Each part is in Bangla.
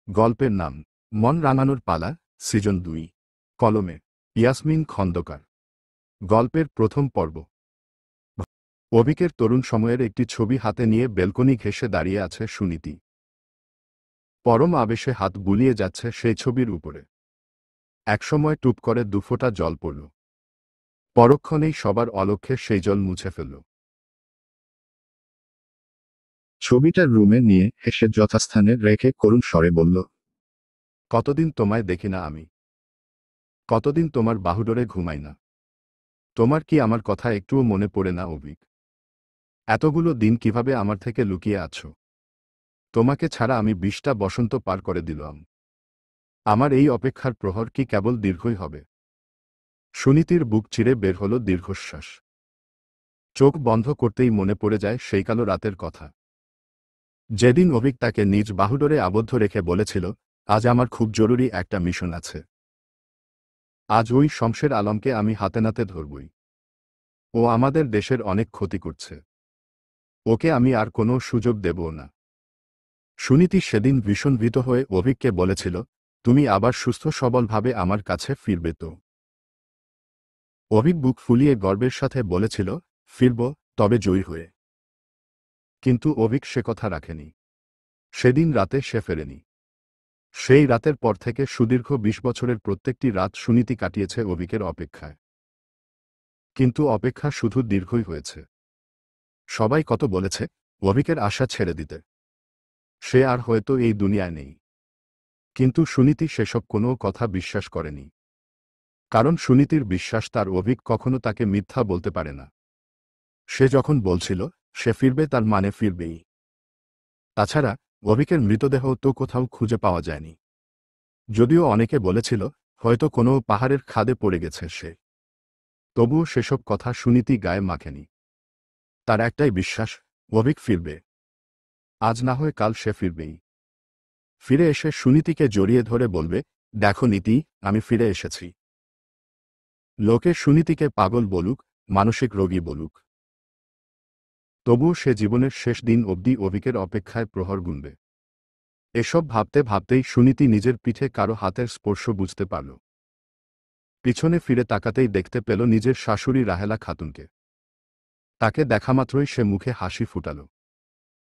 গল্পের নাম মন রাঙানোর পালা, সিজন ২। কলমে ইয়াসমিন খন্দকার। গল্পের প্রথম পর্ব। অভিকের তরুণ সময়ের একটি ছবি হাতে নিয়ে বেলকনি ঘেঁষে দাঁড়িয়ে আছে সুনীতি। পরম আবেশে হাত বুলিয়ে যাচ্ছে সেই ছবির উপরে। একসময় টুপ করে দুফোঁটা জল পড়ল। পরক্ষণেই সবার অলক্ষ্যে সেই জল মুছে ফেলল। ছবিটা রুমে নিয়ে হেসে যথাস্থানে রেখে করুণ স্বরে বলল, কতদিন তোমায় দেখি না আমি। কতদিন তোমার বাহুডোরে ঘুমাই না। তোমার কি আমার কথা একটুও মনে পড়ে না অভিক? এতগুলো দিন কিভাবে আমার থেকে লুকিয়ে আছো? তোমাকে ছাড়া আমি ২০টা বসন্ত পার করে দিলাম। আমার এই অপেক্ষার প্রহর কি কেবল দীর্ঘই হবে? সুনীতির বুক চিরে বের হলো দীর্ঘশ্বাস। চোখ বন্ধ করতেই মনে পড়ে যায় সেই কালো রাতের কথা, যেদিন অভিক তাকে নিজ বাহুডোরে আবদ্ধ রেখে বলেছিল, আজ আমার খুব জরুরি একটা মিশন আছে। আজ ওই শমশের আলমকে আমি হাতে নাতে ধরবই। ও আমাদের দেশের অনেক ক্ষতি করছে। ওকে আমি আর কোনো সুযোগ দেব না। সুনীতি সেদিন ভীষণ ভীত হয়ে অভিককে বলেছিল, তুমি আবার সুস্থ সবলভাবে আমার কাছে ফিরবে তো? অভিক বুক ফুলিয়ে গর্বের সাথে বলেছিল, ফিরব, তবে জয়ী হয়ে। কিন্তু অভিক সে কথা রাখেনি। সেদিন রাতে সে ফেরেনি। সেই রাতের পর থেকে সুদীর্ঘ ২০ বছরের প্রত্যেকটি রাত সুনীতি কাটিয়েছে অভিকের অপেক্ষায়। কিন্তু অপেক্ষা শুধু দীর্ঘই হয়েছে। সবাই কত বলেছে অভিকের আশা ছেড়ে দিতে। সে আর হয়তো এই দুনিয়ায় নেই। কিন্তু সুনীতি সেসব কোনো কথা বিশ্বাস করেনি। কারণ সুনীতির বিশ্বাস তার অভিক কখনো তাকে মিথ্যা বলতে পারে না। সে যখন বলছিল সে ফিরবে, তার মানে ফিরবেই। তাছাড়া অভিকের মৃতদেহ তো কোথাও খুঁজে পাওয়া যায়নি। যদিও অনেকে বলেছিল হয়তো কোনো পাহাড়ের খাদে পড়ে গেছে সে। তবুও সেসব কথা সুনীতি গায়ে মাখেনি। তার একটাই বিশ্বাস, অভিক ফিরবে। আজ না হয় কাল সে ফিরবেই। ফিরে এসে সুনীতিকে জড়িয়ে ধরে বলবে, দেখো নীতি, আমি ফিরে এসেছি। লোকে সুনীতিকে পাগল বলুক, মানসিক রোগী বলুক, তবুও সে জীবনের শেষ দিন অবধি অভিকের অপেক্ষায় প্রহর গুনবে। এসব ভাবতে ভাবতেই সুনীতি নিজের পিঠে কারো হাতের স্পর্শ বুঝতে পারল। পিছনে ফিরে তাকাতেই দেখতে পেল নিজের শাশুড়ি রাহেলা খাতুনকে। তাকে দেখামাত্রই সে মুখে হাসি ফুটাল।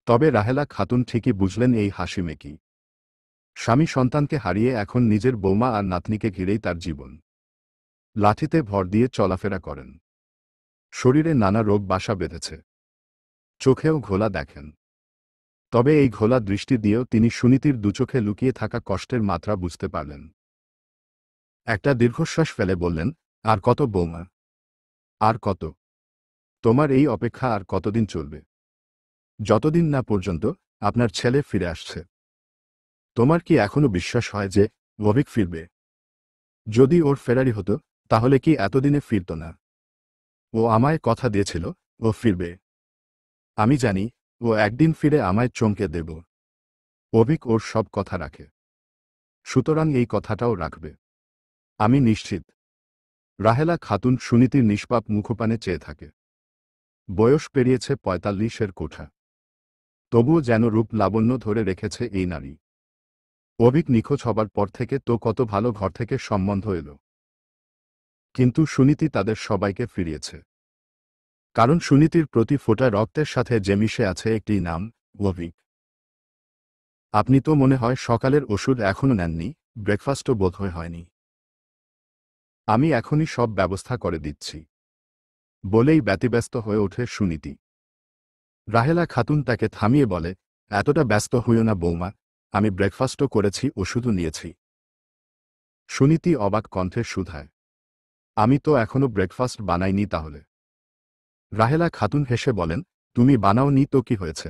তবে রাহেলা খাতুন ঠিকই বুঝলেন এই হাসি মেকি। স্বামী সন্তানকে হারিয়ে এখন নিজের বৌমা আর নাতনিকে ঘিরেই তার জীবন। লাঠিতে ভর দিয়ে চলাফেরা করেন। শরীরে নানা রোগ বাসা বেঁধেছে। চোখেও ঘোলা দেখেন। তবে এই ঘোলা দৃষ্টি দিয়েও তিনি সুনীতির দুচোখে লুকিয়ে থাকা কষ্টের মাত্রা বুঝতে পারলেন। একটা দীর্ঘশ্বাস ফেলে বললেন, আর কত বৌমা? আর কত? তোমার এই অপেক্ষা আর কতদিন চলবে? যতদিন না পর্যন্ত আপনার ছেলে ফিরে আসছে। তোমার কি এখনো বিশ্বাস হয় যে অভিক ফিরবে? যদি ওর ফেরারি হতো তাহলে কি এতদিনে ফিরত না? ও আমায় কথা দিয়েছিল ও ফিরবে। আমি জানি ও একদিন ফিরে আমায় চমকে দেব। অভিক ওর সব কথা রাখে। সুতরাং এই কথাটাও রাখবে। আমি নিশ্চিত। রাহেলা খাতুন সুনীতির নিষ্পাপ মুখপানে চেয়ে থাকে। বয়স পেরিয়েছে ৪৫-এর কোঠা। তবুও যেন রূপ লাবণ্য ধরে রেখেছে এই নারী। অভিক নিখোঁজ হবার পর থেকে তো কত ভালো ঘর থেকে সম্বন্ধ এলো। কিন্তু সুনীতি তাদের সবাইকে ফিরিয়েছে। কারণ সুনীতির প্রতি ফোঁটা রক্তের সাথে যে মিশে আছে একটি নাম, অভিক। আপনি তো মনে হয় সকালের ওষুধ এখনো নেননি, ব্রেকফাস্টও বোধহয় হয়নি। আমি এখনই সব ব্যবস্থা করে দিচ্ছি বলেই ব্যতিব্যস্ত হয়ে ওঠে সুনীতি। রাহেলা খাতুন তাকে থামিয়ে বলে, এতটা ব্যস্ত হইও না বৌমা, আমি ব্রেকফাস্টও করেছি, ওষুধও নিয়েছি। সুনীতি অবাক কণ্ঠে শুধায়, আমি তো এখনো ব্রেকফাস্ট বানাইনি তাহলে? রাহেলা খাতুন হেসে বলেন, তুমি বানাওনি তো কি হয়েছে?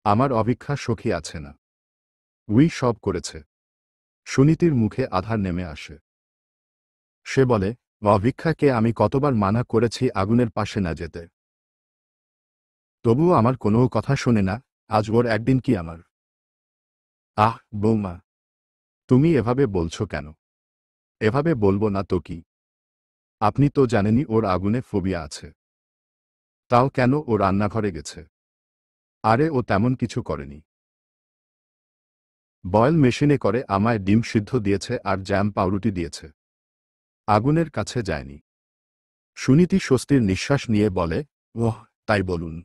আমার অভিক্ষা সখী আছে না, উই সব করেছে। সুনীতির মুখে আধার নেমে আসে। সে বলে, অভিক্ষাকে আমি কতবার মানা করেছি আগুনের পাশে না যেতে। তবুও আমার কোনো কথা শোনে না, আজ ওর একদিন কি আমার? আহ বৌমা, তুমি এভাবে বলছো কেন? এভাবে বলবো না তো কি? আপনি তো জানেনই ওর আগুনে ফোবিয়া আছে। তাও কেন ও রান্নাঘরে গেছে? আরে ও তেমন কিছু করেনি। বয়েল মেশিনে করে আমায় ডিম সিদ্ধ দিয়েছে আর জ্যাম পাউরুটি দিয়েছে। আগুনের কাছে যায়নি। সুনীতি স্বস্তির নিঃশ্বাস নিয়ে বলে, ওহ, তাই বলুন।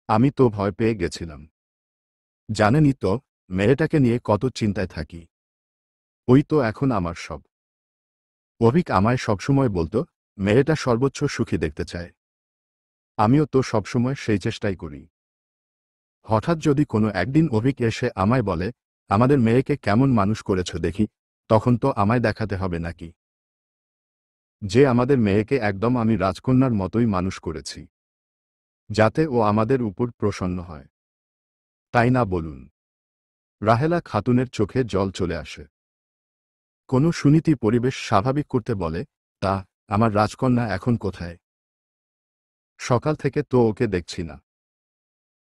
আমি তো ভয় পেয়ে গেছিলাম। জানেনই তো মেয়েটাকে নিয়ে কত চিন্তায় থাকি। ওই তো এখন আমার সব। অভিক আমায় সবসময় বলতো, মেয়েটা সর্বোচ্চ সুখী দেখতে চায়। আমিও তো সবসময় সেই চেষ্টাই করি। হঠাৎ যদি কোনো একদিন অভিক এসে আমায় বলে, আমাদের মেয়েকে কেমন মানুষ করেছ দেখি, তখন তো আমায় দেখাতে হবে নাকি যে আমাদের মেয়েকে একদম আমি রাজকন্যার মতোই মানুষ করেছি, যাতে ও আমাদের উপর প্রসন্ন হয়। তাই না বলুন? রাহেলা খাতুনের চোখে জল চলে আসে। কোনো সুনীতি পরিবেশ স্বাভাবিক করতে বলে, তা আমার রাজকন্যা এখন কোথায়? সকাল থেকে তো ওকে দেখছি না।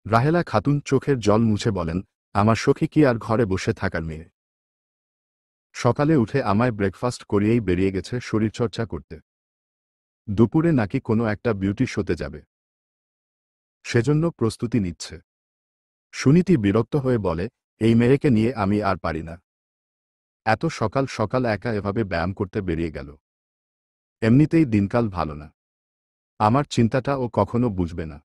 রাহেলা খাতুন চোখের জল মুছে বলেন, আমার সখী কি আর ঘরে বসে থাকার মেয়ে? সকালে উঠে আমায় ব্রেকফাস্ট করিয়েই বেরিয়ে গেছে শরীরচর্চা করতে। দুপুরে নাকি কোনো একটা বিউটি শোতে যাবে, সেজন্য প্রস্তুতি নিচ্ছে। সুনীতি বিরক্ত হয়ে বলে, এই মেয়েকে নিয়ে আমি আর পারি না। এত সকাল সকাল একা এভাবে ব্যায়াম করতে বেরিয়ে গেল। এমনিতেই দিনকাল ভালো না। আমার চিন্তাটা ও কখনো বুঝবে না।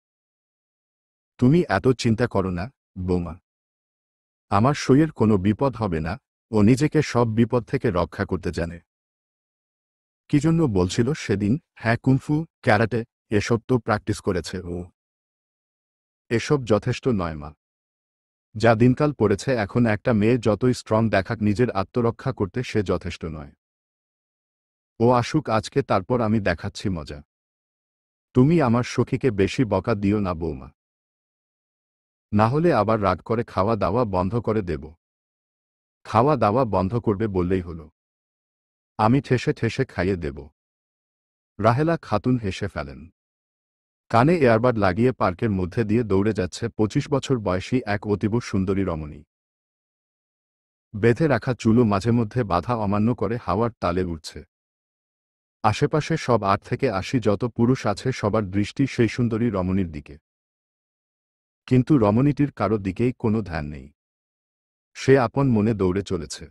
তুমি এত চিন্তা করো না, বৌমা। আমার সইয়ের কোনো বিপদ হবে না, ও নিজেকে সব বিপদ থেকে রক্ষা করতে জানে। কি জন্য বলছিল সেদিন, হ্যাঁ কুংফু, ক্যারাটে, এসব তো প্র্যাকটিস করেছে ও। এসব যথেষ্ট নয় মা। যা দিনকাল পড়েছে এখন একটা মেয়ে যতই স্ট্রং দেখাক নিজের আত্মরক্ষা করতে সে যথেষ্ট নয়। ও আসুক আজকে, তারপর আমি দেখাচ্ছি মজা। তুমি আমার সখীকে বেশি বকা দিও না বৌমা। না হলে আবার রাগ করে খাওয়া দাওয়া বন্ধ করে দেব। খাওয়া দাওয়া বন্ধ করবে বললেই হলো। আমি ঠেসে ঠেসে খাইয়ে দেব। রাহেলা খাতুন হেসে ফেলেন। কানে এয়ারবাড লাগিয়ে পার্কের মধ্যে দিয়ে দৌড়ে যাচ্ছে ২৫ বছর বয়সী এক অতীব সুন্দরী রমণী। বেঁধে রাখা চুলও মাঝে মধ্যে বাধা অমান্য করে হাওয়ার তালে উঠছে। আশেপাশে সব ৮ থেকে ৮০ যত পুরুষ আছে সবার দৃষ্টি সেই সুন্দরী রমণীর দিকে। কিন্তু রমণীটির কারো দিকেই কোনো ধ্যান নেই। সে আপন মনে দৌড়ে চলেছে।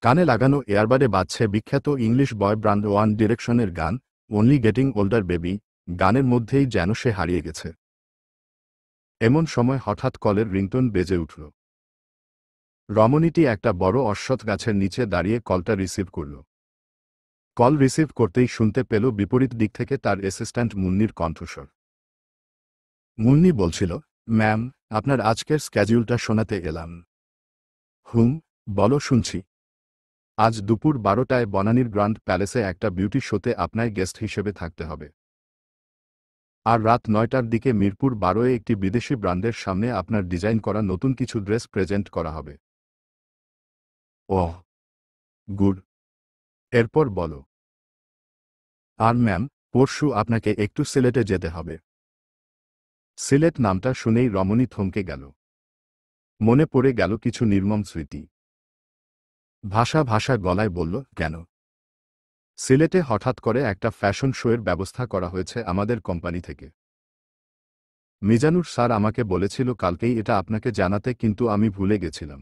কানে লাগানো এয়ারবাডে বাজছে বিখ্যাত ইংলিশ বয় ব্যান্ড ওয়ান ডিরেকশনের গান, অনলি গেটিং ওল্ডার বেবি। গানের মধ্যেই যেন সে হারিয়ে গেছে। এমন সময় হঠাৎ কলের রিংটোন বেজে উঠল। রমণীটি একটা বড় অশ্বত্থ গাছের নিচে দাঁড়িয়ে কলটা রিসিভ করল। কল রিসিভ করতেই শুনতে পেল বিপরীত দিক থেকে তার অ্যাসিস্ট্যান্ট মুন্নির কণ্ঠস্বর। মুন্নি বলছিল, ম্যাম, আপনার আজকের স্ক্যাডিউলটা শোনাতে এলাম। হুম, বলো শুনছি। আজ দুপুর ১২টায় বনানীর গ্র্যান্ড প্যালেসে একটা বিউটি শোতে আপনায় গেস্ট হিসেবে থাকতে হবে। আর রাত ৯টার দিকে মিরপুর ১২-এ একটি বিদেশি ব্র্যান্ডের সামনে আপনার ডিজাইন করা নতুন কিছু ড্রেস প্রেজেন্ট করা হবে। ওহ, গুড। এরপর বলো। আর ম্যাম, পরশু আপনাকে একটু সিলেটে যেতে হবে। সিলেট নামটা শুনেই রমণী থমকে গেল। মনে পড়ে গেল কিছু নির্মম স্মৃতি। ভাষা ভাষা গলায় বলল, কেন? সিলেটে হঠাৎ করে একটা ফ্যাশন শোয়ের ব্যবস্থা করা হয়েছে আমাদের কোম্পানি থেকে। মিজানুর স্যার আমাকে বলেছিল কালকেই এটা আপনাকে জানাতে, কিন্তু আমি ভুলে গেছিলাম।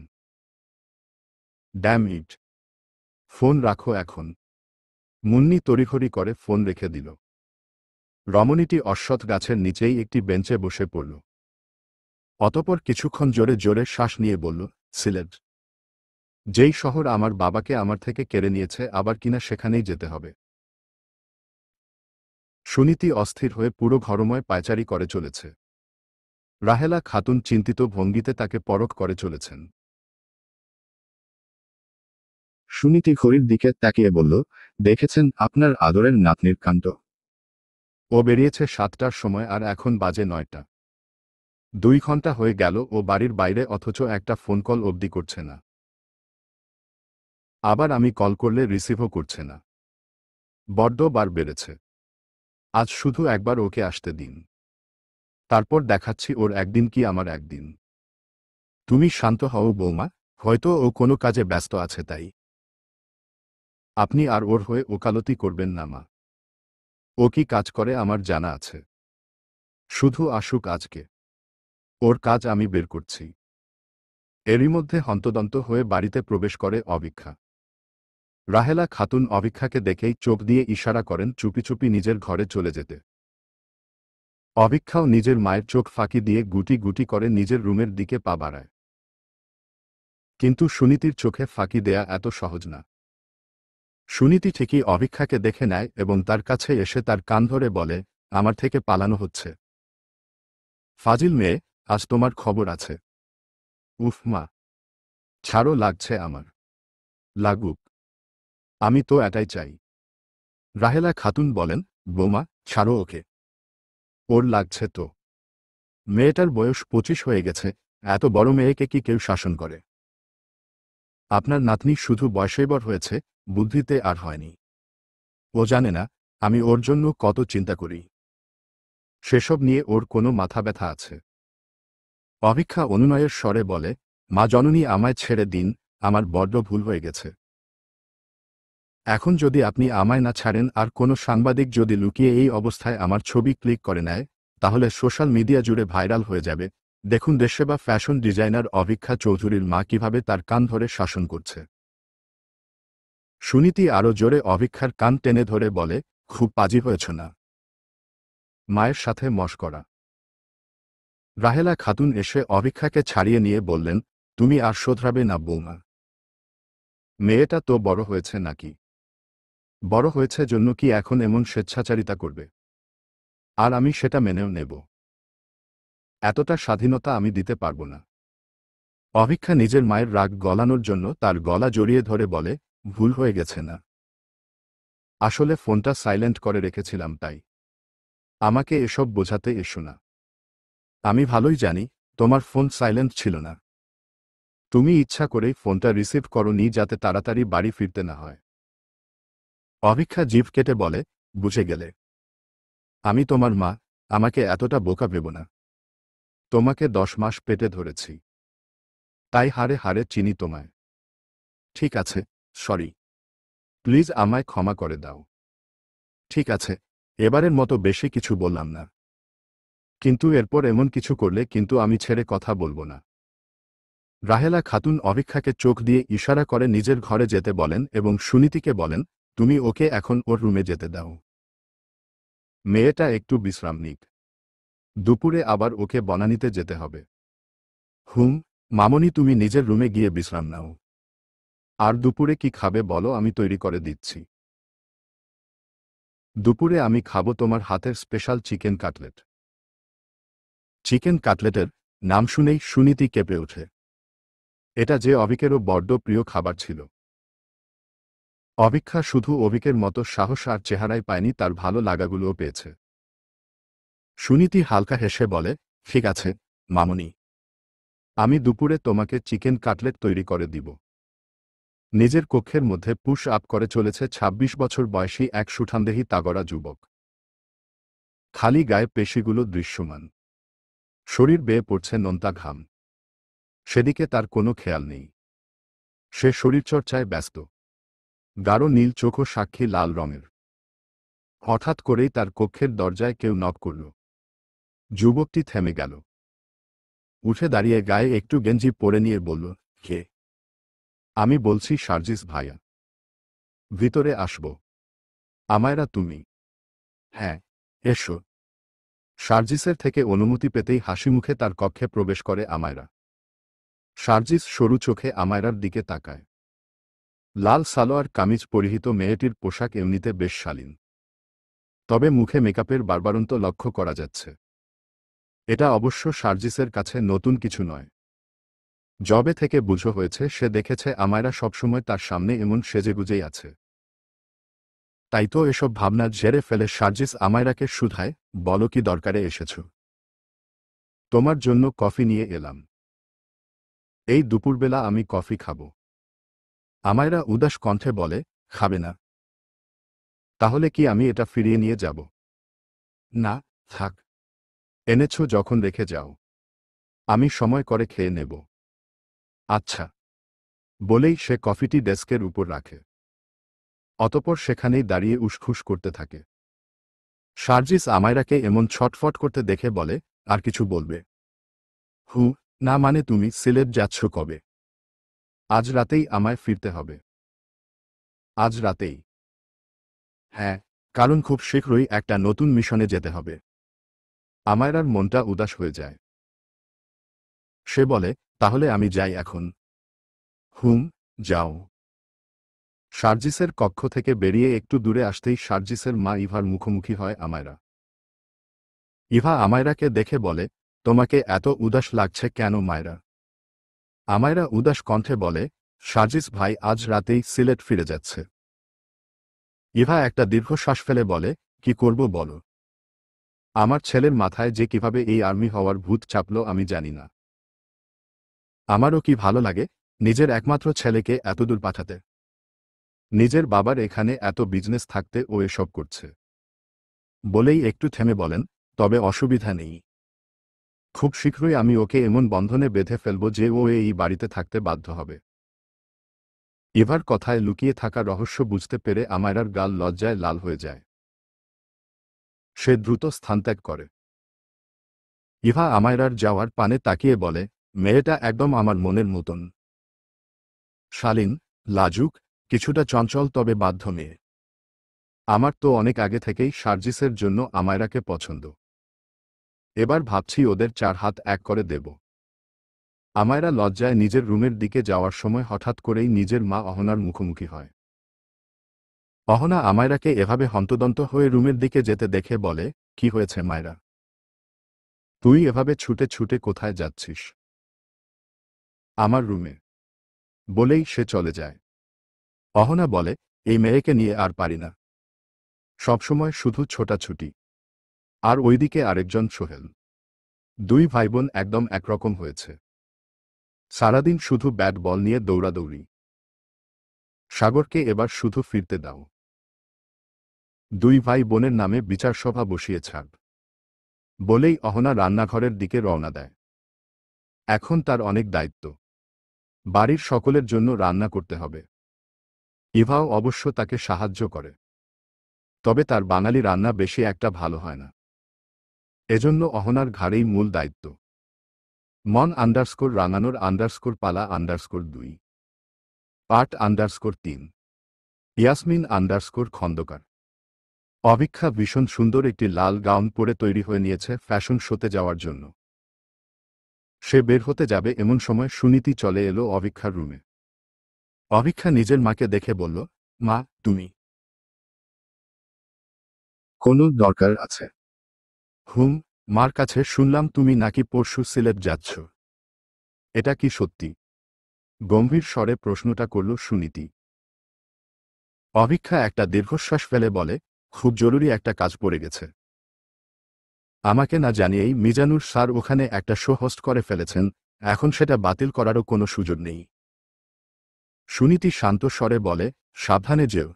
Damn it. ফোন রাখো এখন। মুন্নি তড়িঘড়ি করে ফোন রেখে দিল। রমণীটি অশ্বত্থ গাছের নিচেই একটি বেঞ্চে বসে পড়ল। অতপর কিছুক্ষণ জোরে জোরে শ্বাস নিয়ে বলল, সিলেট। যেই শহর আমার বাবাকে আমার থেকে কেড়ে নিয়েছে, আবার কিনা সেখানেই যেতে হবে। সুনীতি অস্থির হয়ে পুরো ঘরময় পায়চারি করে চলেছে। রাহেলা খাতুন চিন্তিত ভঙ্গিতে তাকে পরখ করে চলেছেন। সুনীতি ঘড়ির দিকে তাকিয়ে বলল, দেখেছেন আপনার আদরের নাতনির কাণ্ড। ও বেরিয়েছে ৭টার সময় আর এখন বাজে ৯টা। ২ ঘন্টা হয়ে গেল ও বাড়ির বাইরে, অথচ একটা ফোন কল অবধি করছে না। আবার আমি কল করলে রিসিভও করছে না। বড্ড বার বেড়েছে। আজ শুধু একবার ওকে আসতে দিন। তারপর দেখাচ্ছি ওর একদিন কি আমার একদিন। তুমি শান্ত হও বৌমা, হয়তো ও কোনো কাজে ব্যস্ত আছে তাই। আপনি আর ওর হয়ে ওকালতি করবেন না মা। ও কি কাজ করে আমার জানা আছে। শুধু আসুক আজকে। ওর কাজ আমি বের করছি। এরই মধ্যে হন্তদন্ত হয়ে বাড়িতে প্রবেশ করে অভিক্ষা। রাহেলা খাতুন অভিক্ষাকে দেখেই চোখ দিয়ে ইশারা করেন চুপি চুপি নিজের ঘরে চলে যেতে। অভিক্ষাও নিজের মায়ের চোখ ফাঁকি দিয়ে গুটি গুটি করে নিজের রুমের দিকে পা বাড়ায়। কিন্তু সুনীতির চোখে ফাঁকি দেয়া এত সহজ না। সুনীতি ঠিকই অভিক্ষাকে দেখে নেয় এবং তার কাছে এসে তার কান ধরে বলে, আমার থেকে পালানো হচ্ছে। ফাজিল মেয়ে, আজ তোমার খবর আছে। উফ মা, ছাড়ো, লাগছে আমার। লাগুক, আমি তো এটাই চাই। রাহেলা খাতুন বলেন, বোমা, ছাড়ো ওকে। ওর লাগছে তো। মেয়েটার বয়স 25 হয়ে গেছে, এত বড় মেয়েকে কি কেউ শাসন করে? আপনার নাতনি শুধু বয়সেই বড় হয়েছে, বুদ্ধিতে আর হয়নি। ও জানে না আমি ওর জন্য কত চিন্তা করি। সেসব নিয়ে ওর কোনো মাথা ব্যথা আছে? অভিক্ষা অনুনয়ের স্বরে বলে, মা জননী, আমায় ছেড়ে দিন, আমার বড্ড ভুল হয়ে গেছে। এখন যদি আপনি আমায় না ছাড়েন আর কোনো সাংবাদিক যদি লুকিয়ে এই অবস্থায় আমার ছবি ক্লিক করে নেয়, তাহলে সোশ্যাল মিডিয়া জুড়ে ভাইরাল হয়ে যাবে। দেখুন দেশে বা ফ্যাশন ডিজাইনার অভিক্ষা চৌধুরীর মা কিভাবে তার কান ধরে শাসন করছে। সুনীতি আরও জোরে অভিক্ষার কান টেনে ধরে বলে, খুব পাজি হয়েছ না? মায়ের সাথে মশকরা। রাহেলা খাতুন এসে অভিক্ষাকে ছাড়িয়ে নিয়ে বললেন, তুমি আর শোধরাবে না বৌমা? মেয়েটা তো বড় হয়েছে নাকি? বড় হয়েছে জন্য কি এখন এমন স্বেচ্ছাচারিতা করবে? আর আমি সেটা মেনেও নেব? এতটা স্বাধীনতা আমি দিতে পারব না। অভিক্ষা নিজের মায়ের রাগ গলানোর জন্য তার গলা জড়িয়ে ধরে বলে, ভুল হয়ে গেছে না? আসলে ফোনটা সাইলেন্ট করে রেখেছিলাম তাই। আমাকে এসব বোঝাতে এসো না। আমি ভালোই জানি তোমার ফোন সাইলেন্ট ছিল না। তুমি ইচ্ছা করেই ফোনটা রিসিভ করোনি যাতে তাড়াতাড়ি বাড়ি ফিরতে না হয়। অভিক্ষা জিভ কেটে বলে, বুঝে গেলে? আমি তোমার মা, আমাকে এতটা বোকা ভেবো না। তোমাকে 10 মাস পেটে ধরেছি, তাই হাড়ে হাড়ে চিনি তোমায়। ঠিক আছে, সরি। প্লিজ আমায় ক্ষমা করে দাও। ঠিক আছে, এবারের মতো বেশি কিছু বললাম না। কিন্তু এরপর এমন কিছু করলে কিন্তু আমি ছেড়ে কথা বলবো না। রাহেলা খাতুন অভিক্ষাকে চোখ দিয়ে ইশারা করে নিজের ঘরে যেতে বলেন এবং সুনীতিকে বলেন, তুমি ওকে এখন ওর রুমে যেতে দাও। মেয়েটা একটু বিশ্রাম নিক। দুপুরে আবার ওকে বনানীতে যেতে হবে। মামনি, তুমি নিজের রুমে গিয়ে বিশ্রাম নাও। আর দুপুরে কি খাবে বলো, আমি তৈরি করে দিচ্ছি। দুপুরে আমি খাবো তোমার হাতের স্পেশাল চিকেন কাটলেট। চিকেন কাটলেটের নাম শুনেই সুনীতি কেঁপে ওঠে। এটা যে অভিকেরও বড্ড প্রিয় খাবার ছিল। অভিক্ষা শুধু অভিকের মতো সাহস আর চেহারায় পায়নি, তার ভালো লাগাগুলোও পেয়েছে। সুনীতি হালকা হেসে বলে, ঠিক আছে মামনি, আমি দুপুরে তোমাকে চিকেন কাটলেট তৈরি করে দিব। নিজের কক্ষের মধ্যে পুশ আপ করে চলেছে ২৬ বছর বয়সী এক সুঠামদেহী তাগড়া যুবক। খালি গায়ে পেশিগুলো দৃশ্যমান। শরীর বেয়ে পড়ছে নোনতা ঘাম। সেদিকে তার কোনো খেয়াল নেই। সে শরীরচর্চায় ব্যস্ত। গাঢ় নীল চোখও সাক্ষী লাল রঙের। হঠাৎ করেই তার কক্ষের দরজায় কেউ নক করল। যুবকটি থেমে গেল। উঠে দাঁড়িয়ে গায়ে একটু গেঞ্জি পরে নিয়ে বলল, কে? আমি বলছি সার্জিস ভাইয়া। ভিতরে আসব? আমায়রা তুমি? হ্যাঁ, এসো। সার্জিসের থেকে অনুমতি পেতেই হাসিমুখে তার কক্ষে প্রবেশ করে আমায়রা। সার্জিস সরু চোখে আমায়রার দিকে তাকায়। লাল সালোয়ার কামিজ পরিহিত মেয়েটির পোশাক এমনিতে বেশ শালীন। তবে মুখে মেকআপের বারবারন্ত লক্ষ্য করা যাচ্ছে। এটা অবশ্য সার্জিসের কাছে নতুন কিছু নয়। জবে থেকে বুঝো হয়েছে সে দেখেছে আমায়রা সবসময় তার সামনে এমন সেজেগুজেই আছে। তাই তো এসব ভাবনা ঝেড়ে ফেলে সার্জিস আমায়রাকে শুধায়, বলো কি দরকারে এসেছ? তোমার জন্য কফি নিয়ে এলাম। এই দুপুরবেলা আমি কফি খাব। আমায়রা উদাস কণ্ঠে বলে, খাবে না? তাহলে কি আমি এটা ফিরিয়ে নিয়ে যাব? না, থাক। এনেছো যখন রেখে যাও। আমি সময় করে খেয়ে নেব। আচ্ছা। বলেই সে কফিটি ডেস্কের উপর রাখে। অতঃপর সেখানেই দাঁড়িয়ে উসখুস করতে থাকে। সার্জিস আমায়রাকে এমন ছটফট করতে দেখে বলে, আর কিছু বলবে? না মানে তুমি সিলেট যাচ্ছ কবে? আজ রাতেই আমায় ফিরতে হবে। আজ রাতেই? হ্যাঁ, কারণ খুব শীঘ্রই একটা নতুন মিশনে যেতে হবে। আমায়রার মনটা উদাস হয়ে যায়। সে বলে, তাহলে আমি যাই এখন। হুম, যাও। সার্জিসের কক্ষ থেকে বেরিয়ে একটু দূরে আসতেই সার্জিসের মা ইভার মুখোমুখি হয় আমায়রা। ইভা আমায়রাকে দেখে বলে, তোমাকে এত উদাস লাগছে কেন মায়রা? আমায়রা উদাস কণ্ঠে বলে, সার্জিস ভাই আজ রাতেই সিলেট ফিরে যাচ্ছে। ইভা একটা দীর্ঘশ্বাস ফেলে বলে, কি করব বলো? আমার ছেলের মাথায় যে কিভাবে এই আর্মি হওয়ার ভূত চাপল আমি জানি না। আমারও কি ভালো লাগে নিজের একমাত্র ছেলেকে এতদূর পাঠাতে। নিজের বাবার এখানে এত বিজনেস থাকতে ও এসব করছে। বলেই একটু থেমে বলেন, তবে অসুবিধা নেই। খুব শীঘ্রই আমি ওকে এমন বন্ধনে বেঁধে ফেলব যে ও এই বাড়িতে থাকতে বাধ্য হবে। ইভার কথায় লুকিয়ে থাকা রহস্য বুঝতে পেরে আমায়রার গাল লজ্জায় লাল হয়ে যায়। সে দ্রুত স্থানত্যাগ করে। ইভা আমায়রার যাওয়ার পানে তাকিয়ে বলে, মেয়েটা একদম আমার মনের মতন। শালীন, লাজুক, কিছুটা চঞ্চল তবে বাধ্য মেয়ে। আমার তো অনেক আগে থেকেই সার্জিসের জন্য আমায়রাকে পছন্দ। এবার ভাবছি ওদের 4 হাত এক করে দেব। আমায়রা লজ্জায় নিজের রুমের দিকে যাওয়ার সময় হঠাৎ করেই নিজের মা অহনার মুখোমুখি হয়। অহনা আমায়রাকে এভাবে হন্তদন্ত হয়ে রুমের দিকে যেতে দেখে বলে, কি হয়েছে মায়রা? তুই এভাবে ছুটে ছুটে কোথায় যাচ্ছিস? আমার রুমে। বলেই সে চলে যায়। অহনা বলে, এই মেয়েকে নিয়ে আর পারি না। সবসময় শুধু ছোটাছুটি। আর ওইদিকে আরেকজন সোহেল। 2 ভাইবোন একদম একরকম হয়েছে। সারাদিন শুধু ব্যাট বল নিয়ে দৌড়াদৌড়ি। সাগরকে এবার শুধু ফিরতে দাও। 2 ভাই বোনের নামে বিচারসভা বসিয়ে ছাড়। বলেই অহনা রান্নাঘরের দিকে রওনা দেয়। এখন তার অনেক দায়িত্ব। বাড়ির সকলের জন্য রান্না করতে হবে। ইভাও অবশ্য তাকে সাহায্য করে। তবে তার বাঙালি রান্না বেশি একটা ভালো হয় না। এজন্য অহনার ঘাড়েই মূল দায়িত্ব। মন_রাঙানোর_পালা_2 পাট_3 ইয়াসমিন_খন্দকার। অভিক্ষা ভীষণ সুন্দর একটি লাল গাউন পরে তৈরি হয়ে নিয়েছে ফ্যাশন শোতে যাওয়ার জন্য। সে বের হতে যাবে এমন সময় সুনীতি চলে এলো অভিক্ষার রুমে। অভিক্ষা নিজের মাকে দেখে বলল, মা, তুমি? কোনো দরকার আছে? হুম, মার কাছে শুনলাম তুমি নাকি পরশু সিলেট যাচ্ছ। এটা কি সত্যি? গম্ভীর স্বরে প্রশ্নটা করল সুনীতি। অভিক্ষা একটা দীর্ঘশ্বাস ফেলে বলে, খুব জরুরি একটা কাজ পড়ে গেছে। আমাকে না জানিয়েই মিজানুর স্যার ওখানে একটা শো হোস্ট করে ফেলেছেন, এখন সেটা বাতিল করারও কোনো সুযোগ নেই। সুনীতি শান্ত স্বরে বলে, সাবধানে যেও।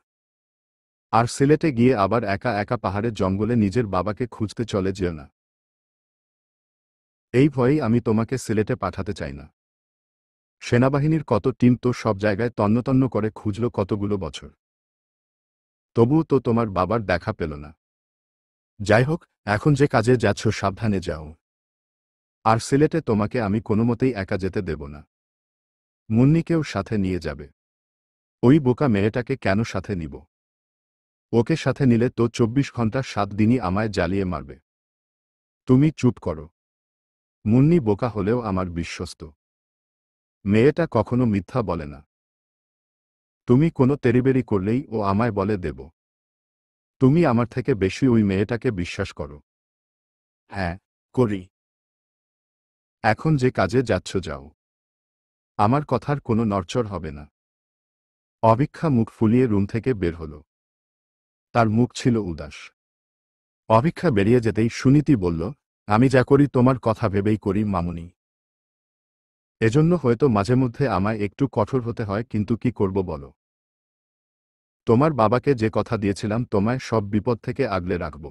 আর সিলেটে গিয়ে আবার একা একা পাহাড়ের জঙ্গলে নিজের বাবাকে খুঁজতে চলে যেও না। এই ভয়েই আমি তোমাকে সিলেটে পাঠাতে চাই না। সেনাবাহিনীর কত টিম তো সব জায়গায় তন্নতন্ন করে খুঁজল কতগুলো বছর। তবুও তো তোমার বাবার দেখা পেল না। যাই হোক, এখন যে কাজে যাচ্ছ সাবধানে যাও। আর সিলেটে তোমাকে আমি কোনোমতেই একা যেতে দেব না। মুন্নিকেও সাথে নিয়ে যাবে। ওই বোকা মেয়েটাকে কেন সাথে নিব? ওকে সাথে নিলে তো 24 ঘন্টা 7 দিনই আমায় জ্বালিয়ে মারবে। তুমি চুপ করো। মুন্নি বোকা হলেও আমার বিশ্বস্ত। মেয়েটা কখনো মিথ্যা বলে না। তুমি কোনো তেড়িবেড়ি করলেই ও আমায় বলে দেব। তুমি আমার থেকে বেশি ওই মেয়েটাকে বিশ্বাস করো। হ্যাঁ, করি। এখন যে কাজে যাচ্ছ যাও। আমার কথার কোনো নড়চড় হবে না। অভিক্ষা মুখ ফুলিয়ে রুম থেকে বের হল। তার মুখ ছিল উদাস। অভিক্ষা বেরিয়ে যেতেই সুনীতি বলল, আমি যা করি তোমার কথা ভেবেই করি মামুনি। এজন্য হয়তো মাঝে মধ্যে আমায় একটু কঠোর হতে হয়, কিন্তু কি করব বলো? তোমার বাবাকে যে কথা দিয়েছিলাম তোমায় সব বিপদ থেকে আগলে রাখব,